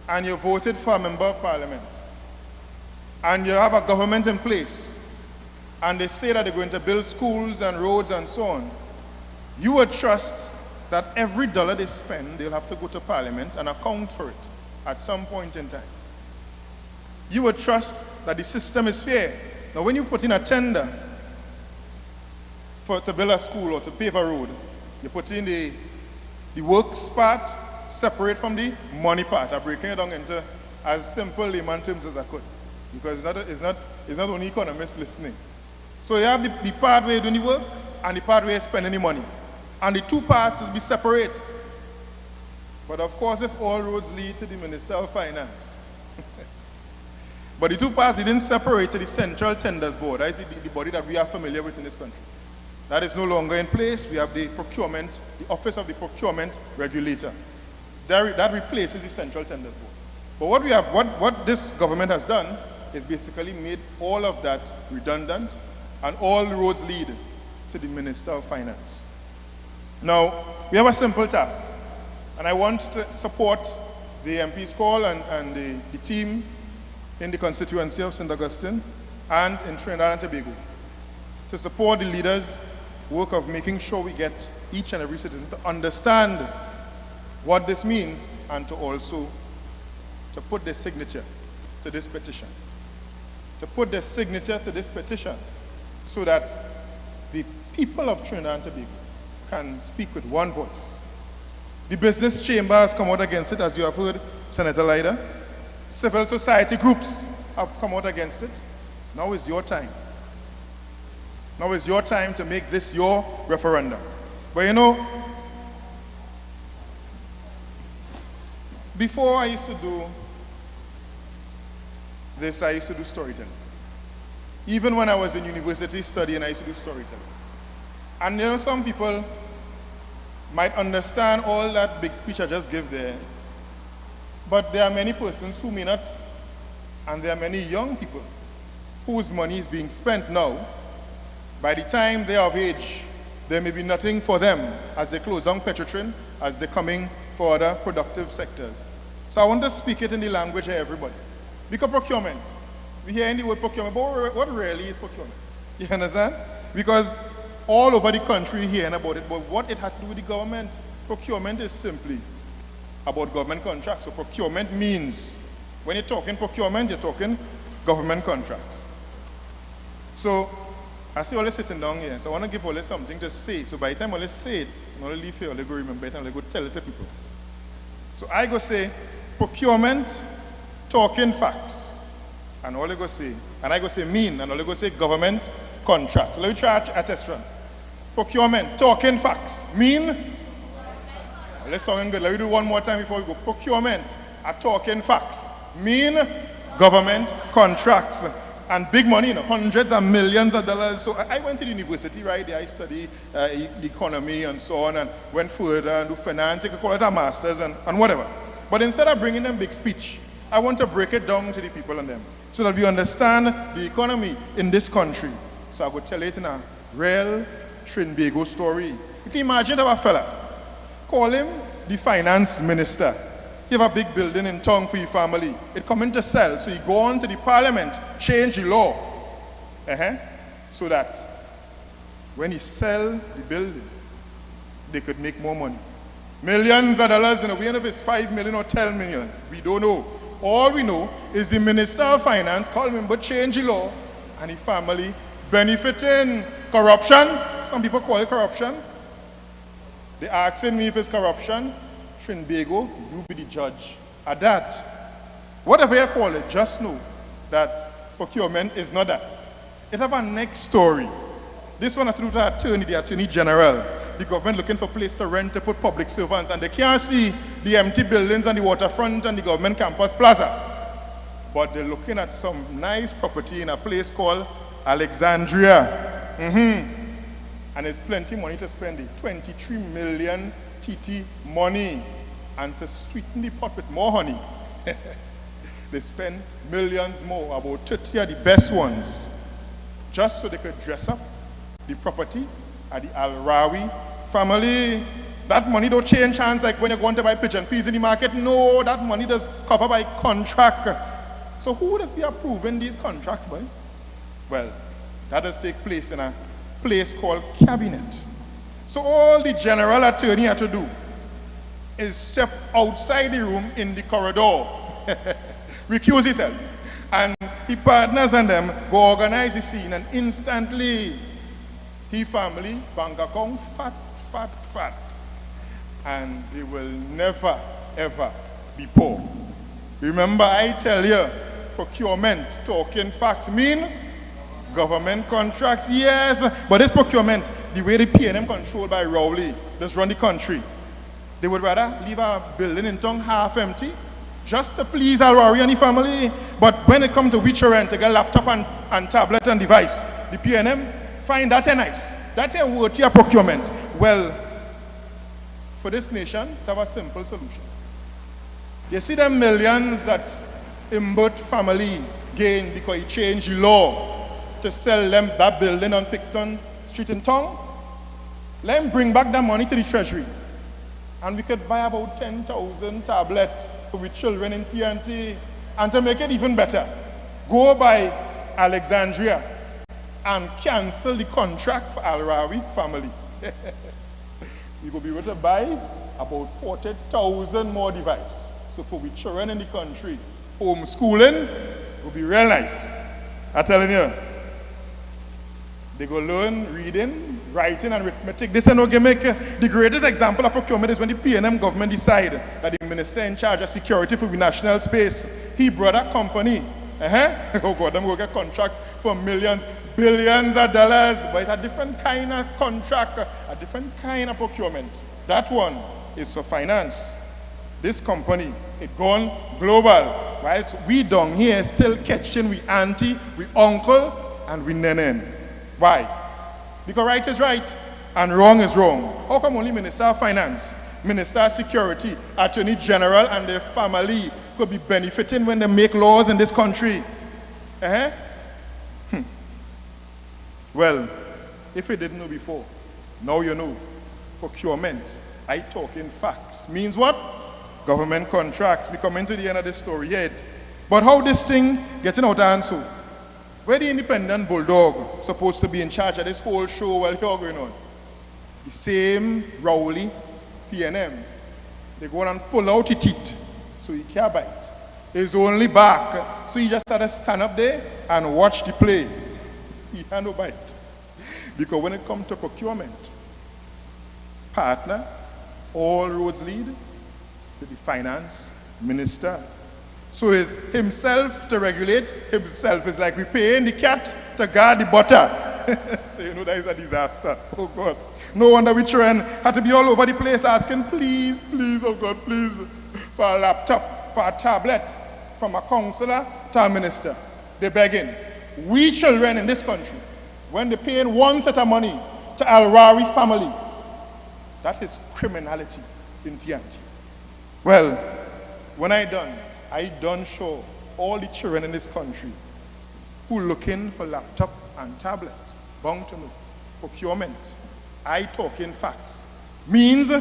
and you voted for a member of parliament and you have a government in place and they say that they're going to build schools and roads and so on, you would trust that every dollar they spend, they'll have to go to Parliament and account for it at some point in time. You would trust that the system is fair. Now, when you put in a tender to build a school or to pave a road, you put in the works part separate from the money part. I'm breaking it down into as simple layman terms as I could, because it's not only economists listening. So you have the part where you're doing the work and the part where you're spending the money. And the two parts is be separate. But of course, if all roads lead to the Minister of Finance, but the two parts didn't separate to the Central Tenders Board. That is the body that we are familiar with in this country. That is no longer in place. We have the procurement, the Office of the Procurement Regulator. That replaces the Central Tenders Board. But what this government has done is basically made all of that redundant, and all roads lead to the Minister of Finance. Now, we have a simple task, and I want to support the MP's call and the team in the constituency of St Augustine and in Trinidad and Tobago to support the leaders' work of making sure we get each and every citizen to understand what this means and to also to put their signature to this petition. To put their signature to this petition so that the people of Trinidad and Tobago can speak with one voice. The business chamber has come out against it, as you have heard, Senator Leader. Civil society groups have come out against it. Now is your time. Now is your time to make this your referendum. But you know, before I used to do this, I used to do storytelling. Even when I was in university studying, I used to do storytelling. And you know, some people might understand all that big speech I just gave there, but there are many persons who may not, and there are many young people whose money is being spent now. By the time they are of age, there may be nothing for them as they close down Petrotrin, as they're coming for other productive sectors. So I want to speak it in the language of everybody. Because procurement, we hear the word procurement, but what really is procurement? You understand? Because all over the country hearing about it, but what it has to do with the government, procurement is simply about government contracts. So procurement means, when you're talking procurement, you're talking government contracts. So I see all sitting down here, so I want to give all something to say. So by the time all say it, not only leave here, all go remember it, and go tell it to people. So I go say, procurement, talking facts, and all they go say, and I go say mean, and all they go say government contract. So let me try a test run. Procurement, talking facts, mean. Let's sound good. Let me do one more time before we go. Procurement, talking facts, mean government contracts. And big money, you know, hundreds of millions of dollars. So I went to the university, right there. I studied the economy and so on, and went further and do finance. You could call it a master's and whatever. But instead of bringing them big speech, I want to break it down to the people and them so that we understand the economy in this country. So I would tell it in a real Trinbago story. You can imagine a fella, call him the finance minister. You have a big building in town for your family. It come into sell, so you go on to the parliament, change the law. So that when you sell the building, they could make more money. Millions of dollars, and we don't know if it's 5 million or 10 million. We don't know. All we know is the Minister of Finance called him, but change the law, and the family benefiting. Corruption, some people call it corruption. They asking me if it's corruption. Trinbago, you be the judge at that. Whatever you call it, just know that procurement is not that. It have a next story. This one has to do with the Attorney General. The government looking for a place to rent to put public servants, and they can't see the empty buildings and the waterfront and the government campus plaza. But they're looking at some nice property in a place called Alexandria. And it's plenty money to spend it. 23 million TT money, and to sweeten the pot with more honey, they spend millions more, about 30 of the best ones, just so they could dress up the property at the Al-Rawi family. That money don't change hands like when you're going to buy pigeon peas in the market. No, that money does cover by contract. So who does be approving these contracts, boy? Well, that does take place in a place called cabinet. So all the general attorney had to do is step outside the room in the corridor, recuse himself, and he partners and them go organize the scene, and instantly he family bank account fat, fat, fat, and they will never ever be poor. Remember, I tell you, procurement, talking facts mean government contracts, yes, but this procurement, the way the P&M controlled by Rowley, just run the country. They would rather leave a building in town half empty just to please Alwari and the family. But when it comes to which rent, to get laptop and tablet and device, the P&M find that a nice. That's a worthy procurement. Well, for this nation, they have a simple solution. You see the millions that Imbert family gained because he changed the law to sell them that building on Picton Street in town? Let him bring back that money to the treasury. And we could buy about 10,000 tablets for the children in TNT. And to make it even better, go by Alexandria and cancel the contract for Al-Rawi family. We will be able to buy about 40,000 more devices. So for the children in the country, homeschooling will be real nice. I'm telling you. They go learn reading, writing, and arithmetic. This is no gimmick. The greatest example of procurement is when the P&M government decided that the minister in charge of security for the national space, he brought a company. Oh God, them go get contracts for millions, billions of dollars, but it's a different kind of contract, a different kind of procurement. That one is for finance. This company, it gone global, whilst we down here still catching we auntie, we uncle, and we nenen. Why? Because right is right and wrong is wrong. How come only Minister of Finance, Minister of Security, Attorney General and their family could be benefiting when they make laws in this country? Well, if you didn't know before, now you know. Procurement, I talk in facts, means what? Government contracts. We coming to the end of the story yet. But how this thing getting out of hand so? Where the independent bulldog supposed to be in charge of this whole show while you're going on? The same Rowley P&M. They go on and pull out his teeth so he can't bite. His only back, so he just had to stand up there and watch the play. He had no bite. Because when it comes to procurement, partner, all roads lead to the finance minister. So is himself to regulate himself. It's like we paying the cat to guard the butter. So you know that is a disaster. Oh God. No wonder we children had to be all over the place asking, please, please, oh God, please, for a laptop, for a tablet, from a councillor to a minister. They're begging. We children in this country, when they're paying one set of money to Al-Rari family, that is criminality in TNT. Well, when I done show all the children in this country who looking for laptop and tablet, bound to know, procurement, I talk in facts, means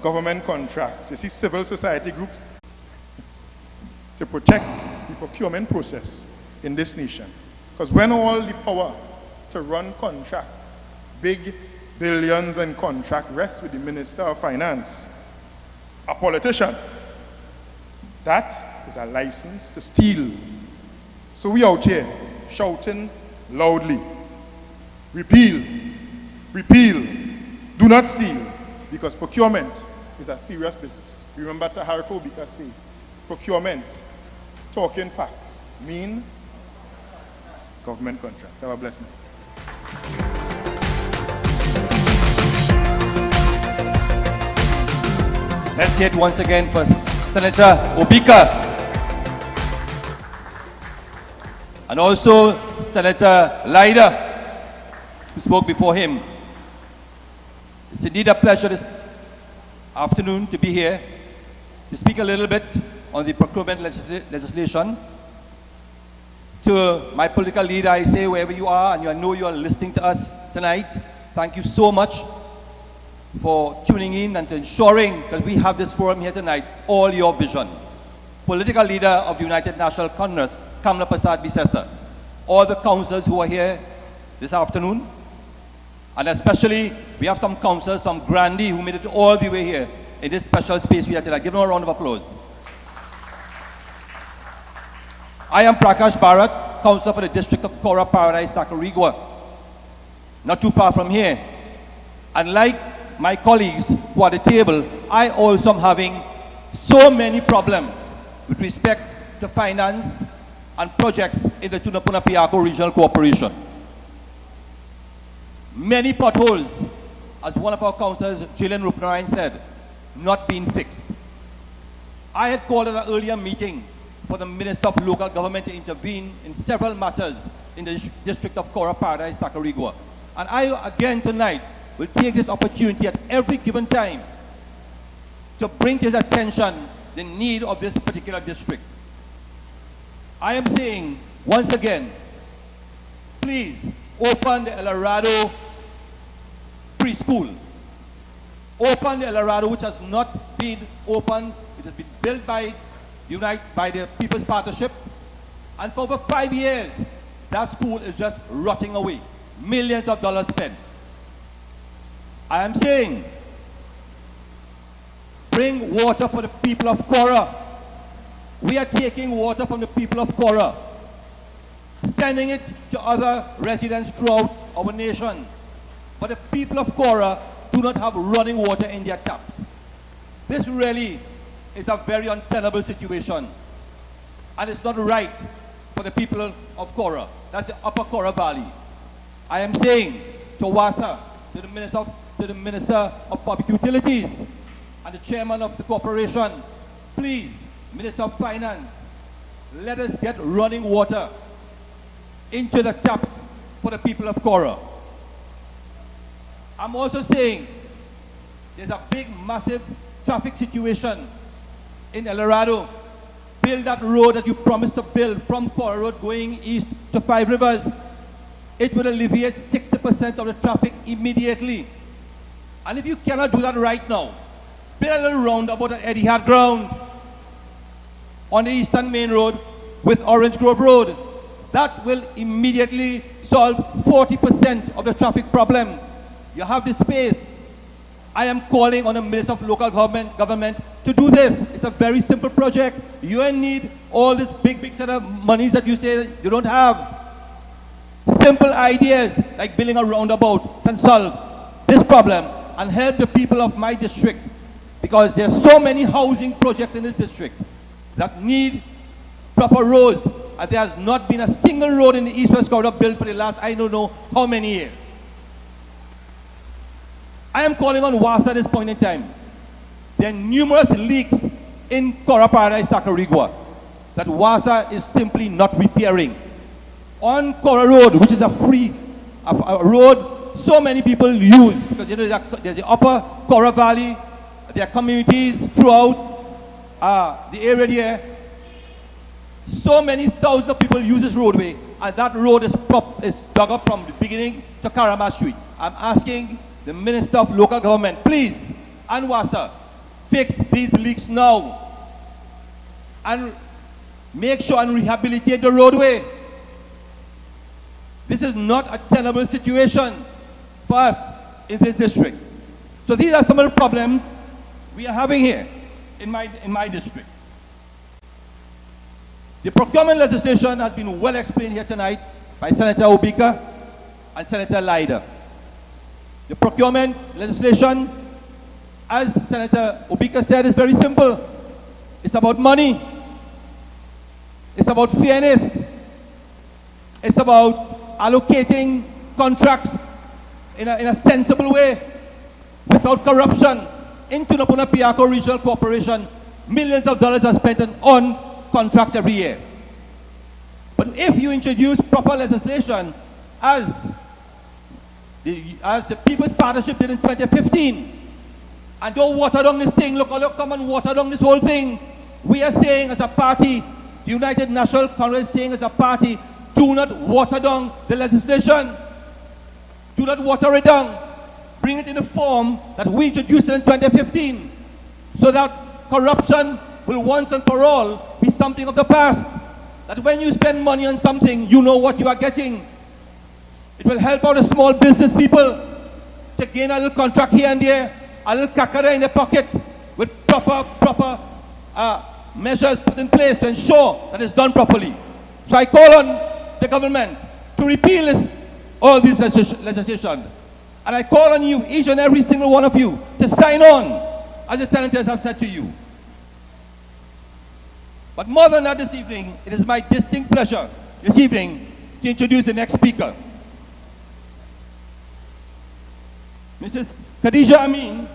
government contracts. You see, civil society groups to protect the procurement process in this nation. Because when all the power to run contract, big billions in contract rests with the Minister of Finance, a politician, that is a license to steal. So we out here shouting loudly, repeal, repeal, do not steal, because procurement is a serious business. Remember Taharko Bika say, procurement, talking facts, mean government contracts. Have a blessed night. Let's hear it once again for Senator Obika. And also Senator Leida, who spoke before him. It's indeed a pleasure this afternoon to be here to speak a little bit on the procurement legislation. To my political leader, I say wherever you are, and I know you are listening to us tonight, thank you so much for tuning in and to ensuring that we have this forum here tonight, all your vision. Political leader of the United National Congress, Kamla Prasad Bisesa, all the councillors who are here this afternoon, And especially, we have some councillors, some grandee who made it all the way here in this special space we are tonight. Give them a round of applause. I am Prakash Bharat, councillor for the district of Kora Paradise, Tacarigua, not too far from here. And like my colleagues who are at the table, I also am having so many problems with respect to finance and projects in the Tunapuna-Piako Regional Corporation. Many potholes, as one of our councillors, Jillian Rupnarayan, said, not being fixed. I had called at an earlier meeting for the Minister of Local Government to intervene in several matters in the district of Kora Paradise, Tacarigua. And I, again tonight, will take this opportunity at every given time to bring to his attention the need of this particular district. I am saying, once again, please open the El Dorado preschool. Open the El Dorado, which has not been opened. It has been built by the People's Partnership. And for over 5 years, that school is just rotting away. Millions of dollars spent. I am saying, bring water for the people of Kora. We are taking water from the people of Kora, sending it to other residents throughout our nation. But the people of Kora do not have running water in their taps. This really is a very untenable situation. And it's not right for the people of Kora. That's the Upper Kora Valley. I am saying to WASA, to the Minister of Public Utilities, and the Chairman of the Corporation, please, Minister of Finance, let us get running water into the taps for the people of Kora. I'm also saying there's a big, massive traffic situation in El Dorado. Build that road that you promised to build from Kora Road going east to Five Rivers. It would alleviate 60% of the traffic immediately. And if you cannot do that right now, build a little roundabout at Etihad Ground on the Eastern Main Road with Orange Grove Road. That will immediately solve 40% of the traffic problem. You have the space. I am calling on the Minister of Local Government to do this. It's a very simple project. You don't need all this big set of monies that you say you don't have. Simple ideas like building a roundabout can solve this problem and help the people of my district, because there are so many housing projects in this district that need proper roads, and there has not been a single road in the East-West Corridor built for the last I don't know how many years. I am calling on WASA at this point in time. There are numerous leaks in Kora Paradise, Tacarigua, that WASA is simply not repairing. On Kora Road, which is a road so many people use, because you know there's the Upper Kora Valley, there are communities throughout the area there. So many thousands of people use this roadway, and that road is dug up from the beginning to Karama Street. I'm asking the Minister of Local Government, please, and WASA, fix these leaks now and make sure and rehabilitate the roadway. This is not a tenable situation for us in this district. So these are some of the problems we are having here in my district. The procurement legislation has been well explained here tonight by Senator Obika and Senator Leida. The procurement legislation, as Senator Obika said, is very simple. It's about money. It's about fairness. It's about allocating contracts in a sensible way, without corruption. In Tunapuna-Piako Regional Corporation, millions of dollars are spent on contracts every year. But if you introduce proper legislation, as the People's Partnership did in 2015, and don't water down this thing, look, come and water down this whole thing. We are saying as a party, the United National Congress is saying as a party, do not water down the legislation. Do not water it down. Bring it in the form that we introduced in 2015, so that corruption will once and for all be something of the past. That when you spend money on something, you know what you are getting. It will help out the small business people. to gain a little contract here and there, a little kakara in their pocket, with proper measures put in place to ensure that it's done properly. So I call on the government to repeal all this legislation. And I call on you, each and every single one of you, to sign on, as the senators have said to you. But more than that this evening, it is my distinct pleasure this evening to introduce the next speaker. Mrs. Khadija Amin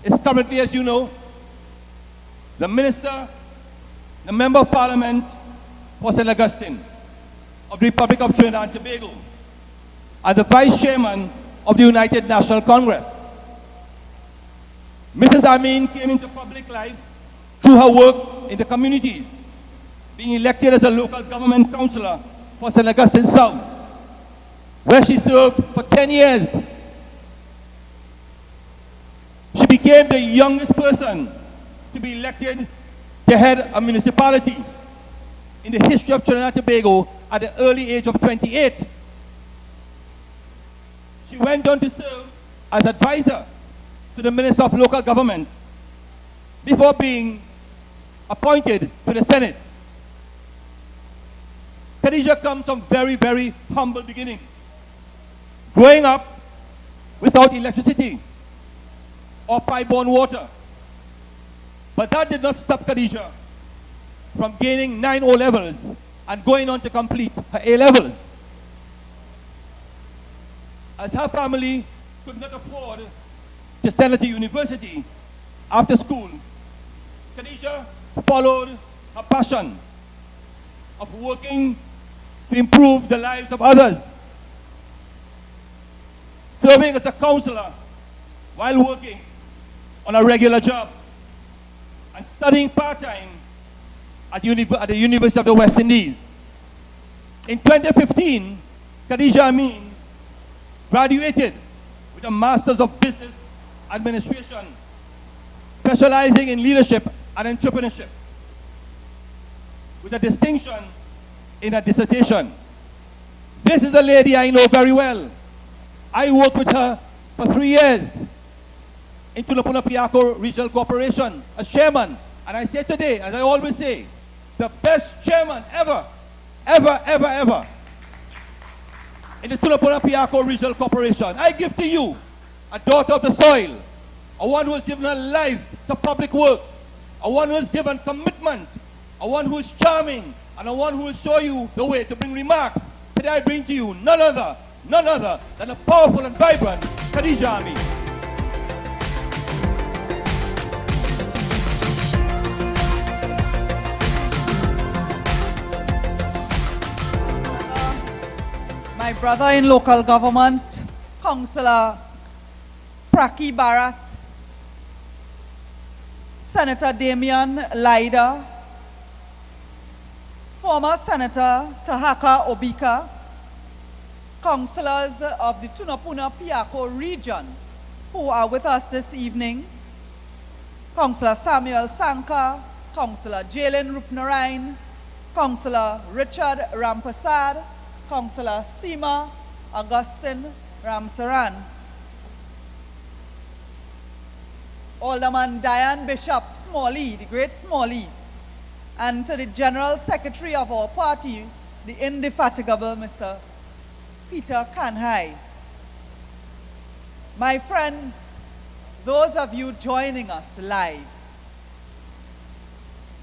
is currently, as you know, the Minister, the Member of Parliament for St Agustine of the Republic of Trinidad and Tobago, and the Vice Chairman of the United National Congress. Mrs. Amin came into public life through her work in the communities, being elected as a local government councillor for St Augustine South, where she served for 10 years. She became the youngest person to be elected to head a municipality in the history of Trinidad and Tobago at the early age of 28. She went on to serve as advisor to the Minister of Local Government before being appointed to the Senate. Khadija comes from very, very humble beginnings. Growing up without electricity or pipe-borne water. But that did not stop Khadija from gaining 9 O-levels and going on to complete her A-levels. As her family could not afford to send her to university after school, Khadija followed her passion of working to improve the lives of others, serving as a counselor while working on a regular job, and studying part-time at the University of the West Indies. In 2015, Khadija Amin graduated with a Master's of Business Administration, specializing in leadership and entrepreneurship, with a distinction in her dissertation. This is a lady I know very well. I worked with her for 3 years in Tulapuna-Piaco Regional Corporation as chairman. And I say today, as I always say, the best chairman ever in the Tulapuna-Piaco Regional Corporation. I give to you a daughter of the soil, a one who has given her life to public work, a one who has given commitment, a one who is charming, and a one who will show you the way to bring remarks. Today I bring to you none other than the powerful and vibrant Khadija Amin. My brother in local government, Councillor Praki Bharat, Senator Damian Lyda, former Senator Tahaka Obika, councillors of the Tunapuna-Piaco region who are with us this evening, Councillor Samuel Sanka, Councillor Jalen Rupnarain, Councillor Richard Rampasad, Councillor Seema Augustine Ramsaran, Alderman Diane Bishop Smalley, the great Smalley, and to the General Secretary of our party, the indefatigable Mr. Peter Kanhai. My friends, those of you joining us live,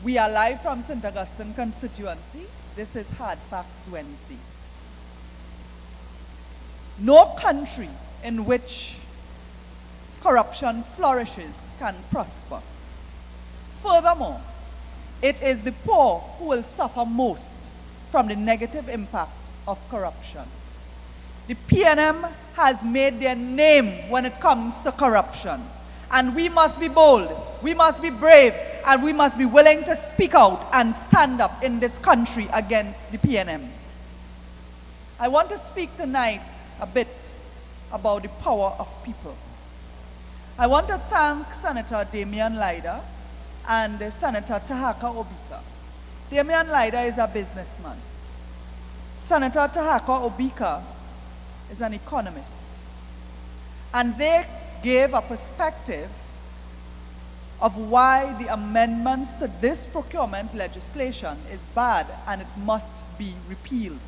we are live from St Augustine constituency. This is Hard Facts Wednesday. No country in which corruption flourishes can prosper. Furthermore, it is the poor who will suffer most from the negative impact of corruption. The PNM has made their name when it comes to corruption. And we must be bold, we must be brave, and we must be willing to speak out and stand up in this country against the PNM. I want to speak tonight a bit about the power of people. I want to thank Senator Damian Lyda and Senator Tahaka Obika. Damian Lyda is a businessman. Senator Tahaka Obika is an economist. And they gave a perspective of why the amendments to this procurement legislation is bad and it must be repealed.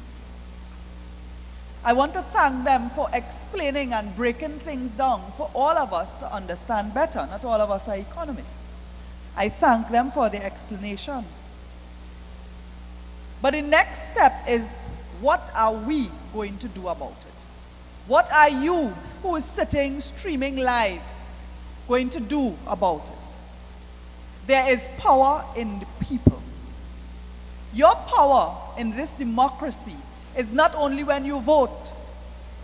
I want to thank them for explaining and breaking things down for all of us to understand better. Not all of us are economists. I thank them for the explanation. But the next step is, what are we going to do about it? What are you, who is sitting, streaming live, going to do about it? There is power in the people. Your power in this democracy is not only when you vote.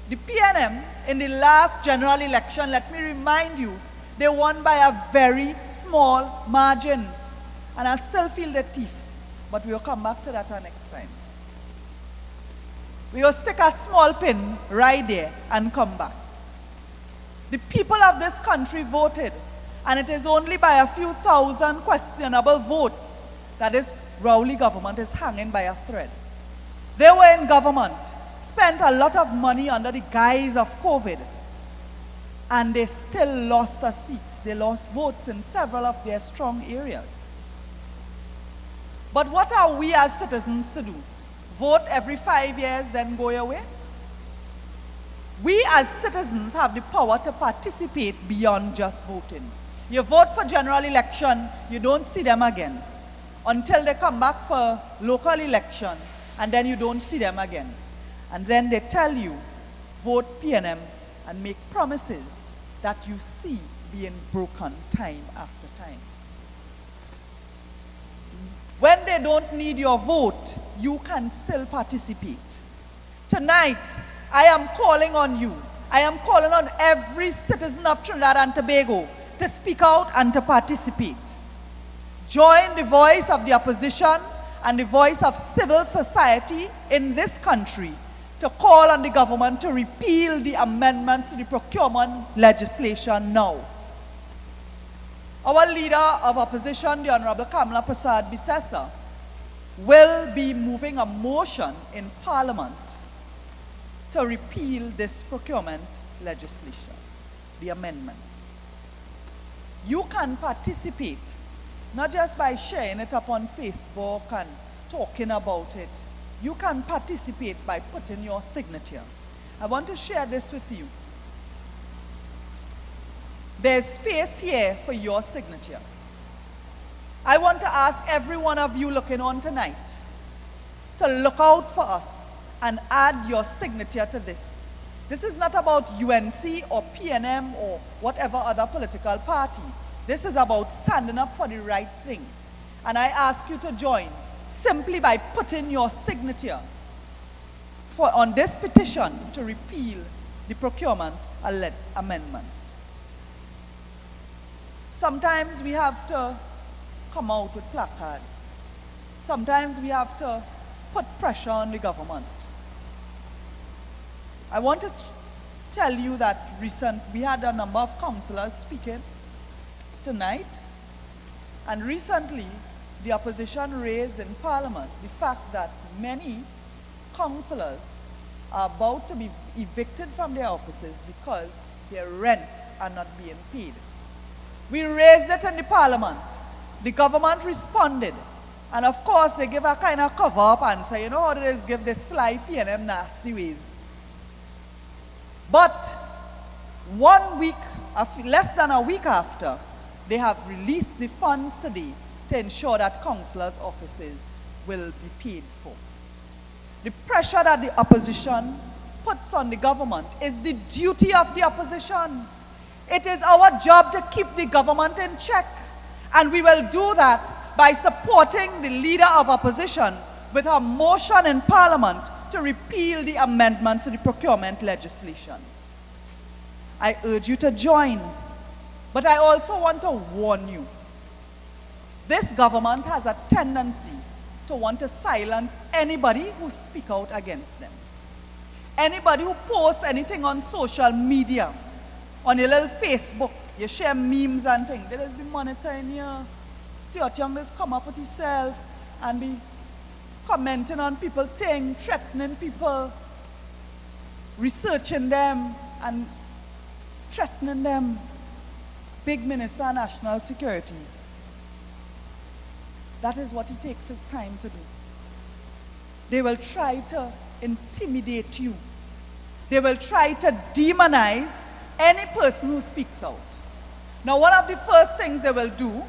The PNM in the last general election, let me remind you, they won by a very small margin. And I still feel the teeth, but we'll come back to that next time. We'll stick a small pin right there and come back. The people of this country voted, and it is only by a few thousand questionable votes that this Rowley government is hanging by a thread. They were in government, spent a lot of money under the guise of COVID, and they still lost a seat. They lost votes in several of their strong areas. But what are we as citizens to do? Vote every 5 years, then go away? We as citizens have the power to participate beyond just voting. You vote for general election, you don't see them again until they come back for local election, and then you don't see them again. And then they tell you, vote PNM, and make promises that you see being broken time after time. When they don't need your vote, you can still participate. Tonight, I am calling on you. I am calling on every citizen of Trinidad and Tobago to speak out and to participate. Join the voice of the opposition and the voice of civil society in this country to call on the government to repeal the amendments to the procurement legislation now. Our leader of opposition, the Honorable Kamla Prasad Bisesa, will be moving a motion in Parliament to repeal this procurement legislation, the amendments. You can participate, not just by sharing it up on Facebook and talking about it. You can participate by putting your signature. I want to share this with you. There's space here for your signature. I want to ask every one of you looking on tonight to look out for us and add your signature to this. This is not about UNC or PNM or whatever other political party. This is about standing up for the right thing. And I ask you to join simply by putting your signature on this petition to repeal the procurement amendments. Sometimes we have to come out with placards. Sometimes we have to put pressure on the government. I want to tell you that we had a number of councillors speaking tonight, and recently the opposition raised in Parliament the fact that many councillors are about to be evicted from their offices because their rents are not being paid. We raised it in the Parliament. The government responded. And of course, they give a kind of cover-up answer. You know how it is, give the sly PNM nasty ways. But 1 week, less than a week after, they have released the funds today to ensure that councillors' offices will be paid for. The pressure that the opposition puts on the government is the duty of the opposition. It is our job to keep the government in check. And we will do that by supporting the leader of opposition with a motion in Parliament to repeal the amendments to the procurement legislation. I urge you to join. But I also want to warn you. This government has a tendency to want to silence anybody who speaks out against them. Anybody who posts anything on social media, on your little Facebook, you share memes and things. There has been monitoring here. Stuart Young has come up with himself and be commenting on people things, threatening people, researching them, and threatening them. Big Minister of National Security. That is what he takes his time to do. They will try to intimidate you. They will try to demonize any person who speaks out. Now, one of the first things they will do,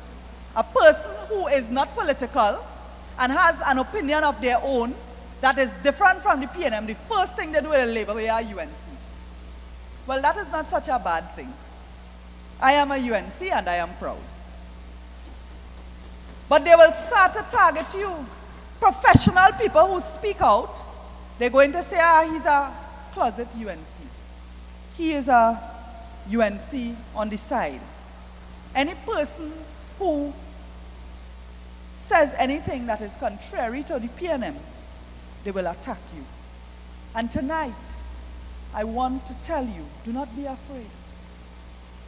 a person who is not political and has an opinion of their own that is different from the PNM, the first thing they do is label they are UNC. Well, that is not such a bad thing. I am a UNC and I am proud. But they will start to target you. Professional people who speak out, they're going to say, he's a closet UNC. He is a UNC on the side. Any person who says anything that is contrary to the PNM, they will attack you. And tonight, I want to tell you, do not be afraid.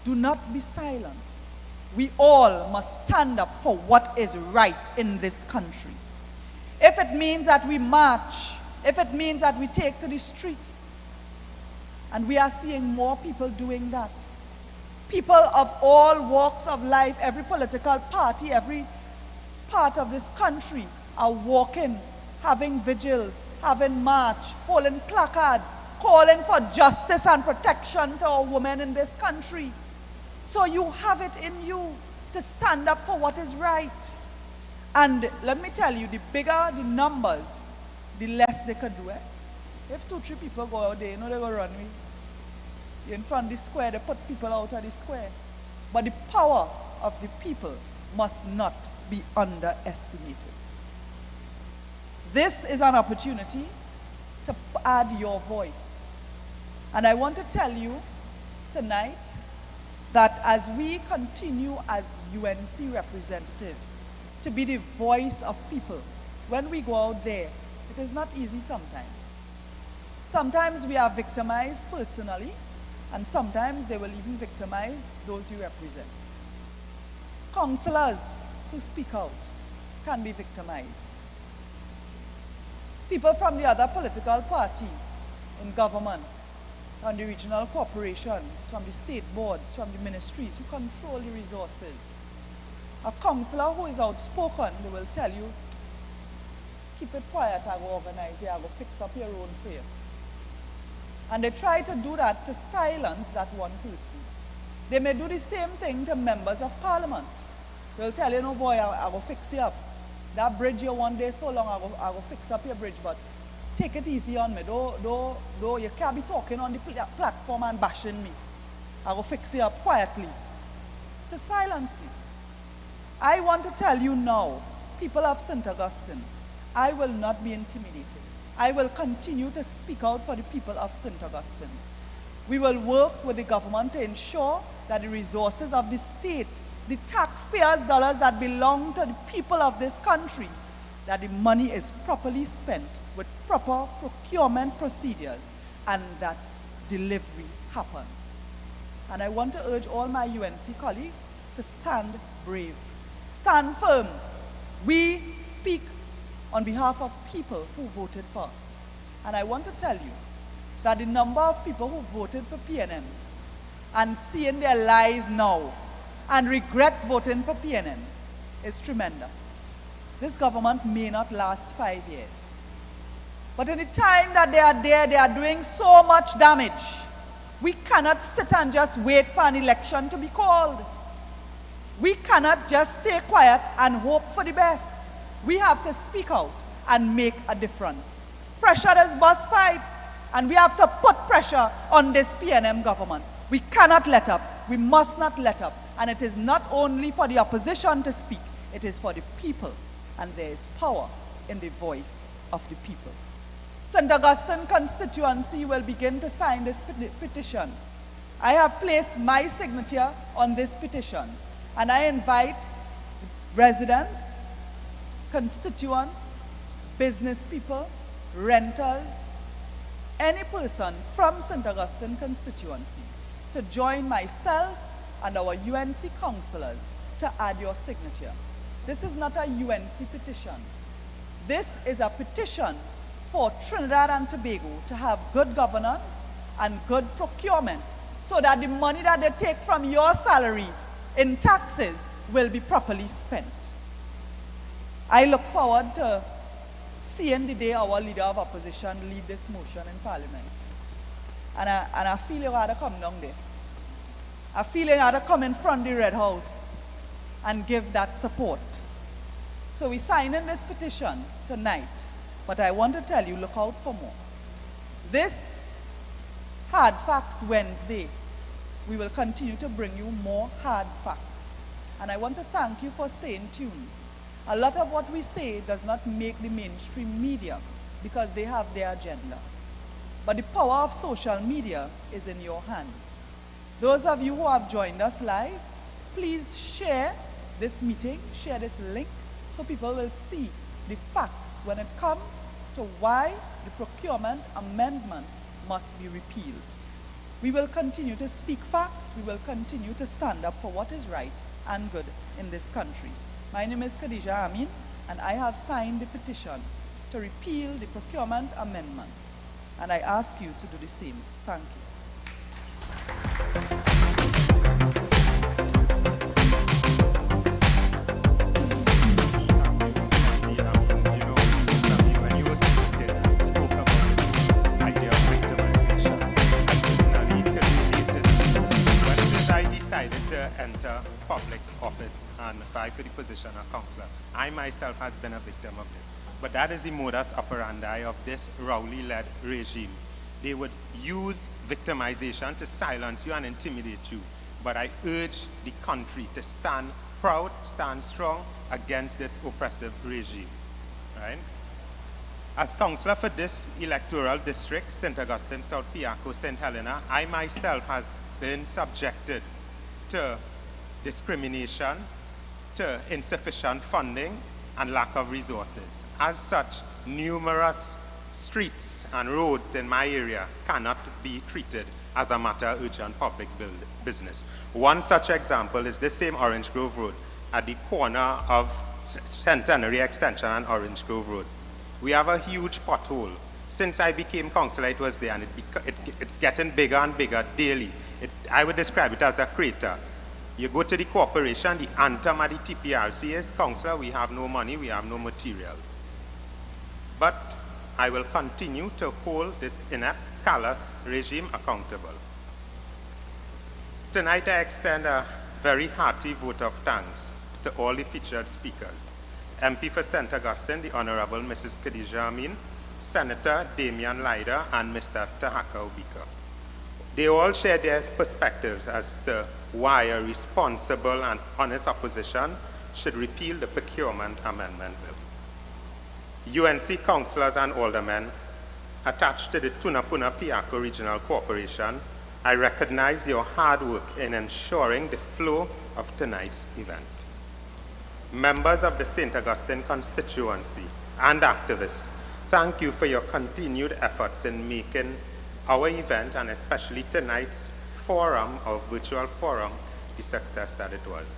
Do not be silenced. We all must stand up for what is right in this country. If it means that we march, if it means that we take to the streets, and we are seeing more people doing that. People of all walks of life, every political party, every part of this country are walking, having vigils, having march, holding placards, calling for justice and protection to our women in this country. So you have it in you to stand up for what is right. And let me tell you, the bigger the numbers, the less they could do it. If 2-3 people go out there, you know they will run me. In front of the square, they put people out of the square. But the power of the people must not be underestimated. This is an opportunity to add your voice. And I want to tell you tonight that as we continue as UNC representatives to be the voice of people, when we go out there, it is not easy sometimes. Sometimes we are victimized personally, and sometimes they will even victimize those you represent. Councillors who speak out can be victimized. People from the other political party in government, on the regional corporations, from the state boards, from the ministries who control the resources. A councillor who is outspoken, they will tell you, keep it quiet, I will organize you, I will fix up your own fair. And they try to do that to silence that one person. They may do the same thing to members of parliament. They'll tell you, no boy, I will fix you up. That bridge you one day so long, I will fix up your bridge, but take it easy on me. You can't be talking on the platform and bashing me. I will fix you up quietly to silence you. I want to tell you now, people of St. Augustine, I will not be intimidated. I will continue to speak out for the people of St. Augustine. We will work with the government to ensure that the resources of the state, the taxpayers' dollars that belong to the people of this country, that the money is properly spent with proper procurement procedures and that delivery happens. And I want to urge all my UNC colleagues to stand brave, stand firm. We speak on behalf of people who voted for us. And I want to tell you that the number of people who voted for PNM and seeing their lives now and regret voting for PNM is tremendous. This government may not last 5 years. But in the time that they are there, they are doing so much damage. We cannot sit and just wait for an election to be called. We cannot just stay quiet and hope for the best. We have to speak out and make a difference. Pressure is burst pipe, and we have to put pressure on this PNM government. We cannot let up. We must not let up. And it is not only for the opposition to speak, it is for the people. And there is power in the voice of the people. St. Augustine constituency will begin to sign this petition. I have placed my signature on this petition, and I invite residents, constituents, business people, renters, any person from St. Augustine constituency to join myself and our UNC councillors to add your signature. This is not a UNC petition. This is a petition for Trinidad and Tobago to have good governance and good procurement so that the money that they take from your salary in taxes will be properly spent. I look forward to seeing the day our leader of opposition lead this motion in Parliament. And I feel you ought to come down there. I feel you ought to come in front of the Red House and give that support. So we sign in this petition tonight, but I want to tell you, look out for more. This Hard Facts Wednesday, we will continue to bring you more hard facts. And I want to thank you for staying tuned. A lot of what we say does not make the mainstream media because they have their agenda. But the power of social media is in your hands. Those of you who have joined us live, please share this meeting, share this link, so people will see the facts when it comes to why the Procurement Amendments must be repealed. We will continue to speak facts. We will continue to stand up for what is right and good in this country. My name is Khadija Amin, and I have signed the petition to repeal the Procurement Amendments. And I ask you to do the same. Thank you. To enter public office and vie for the position of councillor. I myself has been a victim of this. But that is the modus operandi of this Rowley-led regime. They would use victimization to silence you and intimidate you. But I urge the country to stand proud, stand strong against this oppressive regime. Right? As councillor for this electoral district, St Agustine, South Piarco, St Helena, I myself have been subjected to discrimination, to insufficient funding, and lack of resources. As such, numerous streets and roads in my area cannot be treated as a matter of urgent public business. One such example is this same Orange Grove Road at the corner of Centenary Extension and Orange Grove Road. We have a huge pothole. Since I became councillor, it was there, and it's getting bigger and bigger daily. I would describe it as a crater. You go to the corporation, the anthem at the TPRC is, councillor, we have no money, we have no materials. But I will continue to hold this inept, callous regime accountable. Tonight I extend a very hearty vote of thanks to all the featured speakers. MP for St Agustine, the Honorable Mrs. Khadija Amin, Senator Damian Lyder, and Mr. Tahaka Obika. They all share their perspectives as to why a responsible and honest opposition should repeal the Procurement Amendment Bill. UNC councillors and aldermen attached to the Tunapuna Piarco Regional Corporation, I recognize your hard work in ensuring the flow of tonight's event. Members of the St. Augustine constituency and activists, thank you for your continued efforts in making our event, and especially tonight's forum, our virtual forum, the success that it was.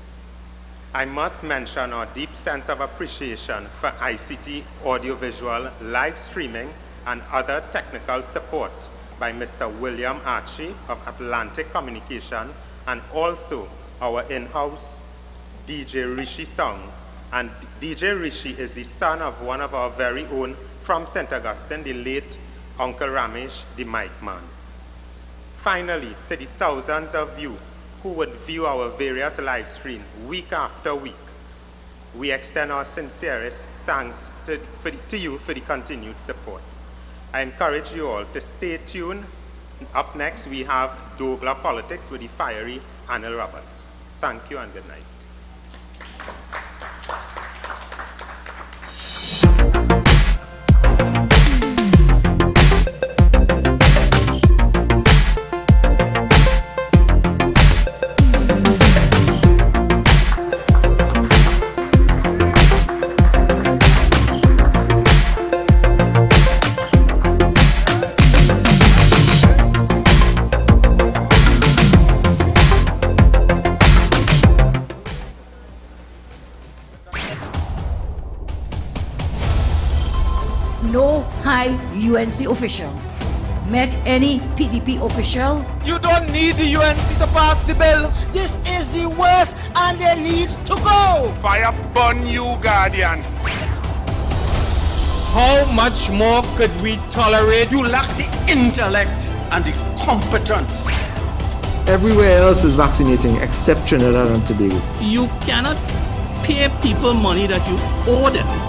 I must mention our deep sense of appreciation for ICT, audiovisual, live streaming, and other technical support by Mr. William Archie of Atlantic Communication, and also our in-house DJ Rishi Song. And DJ Rishi is the son of one of our very own from St. Augustine, the late Uncle Ramesh, the mic man. Finally, to the thousands of you who would view our various live streams week after week, we extend our sincerest thanks to you for the continued support. I encourage you all to stay tuned. Up next, we have Douglas Politics with the fiery Anil Roberts. Thank you and good night. No high UNC official met any PDP official? You don't need the UNC to pass the bill. This is the worst and they need to go. Fire burn you, Guardian. How much more could we tolerate? You lack the intellect and the competence. Everywhere else is vaccinating except Trinidad and Tobago. You cannot pay people money that you owe them.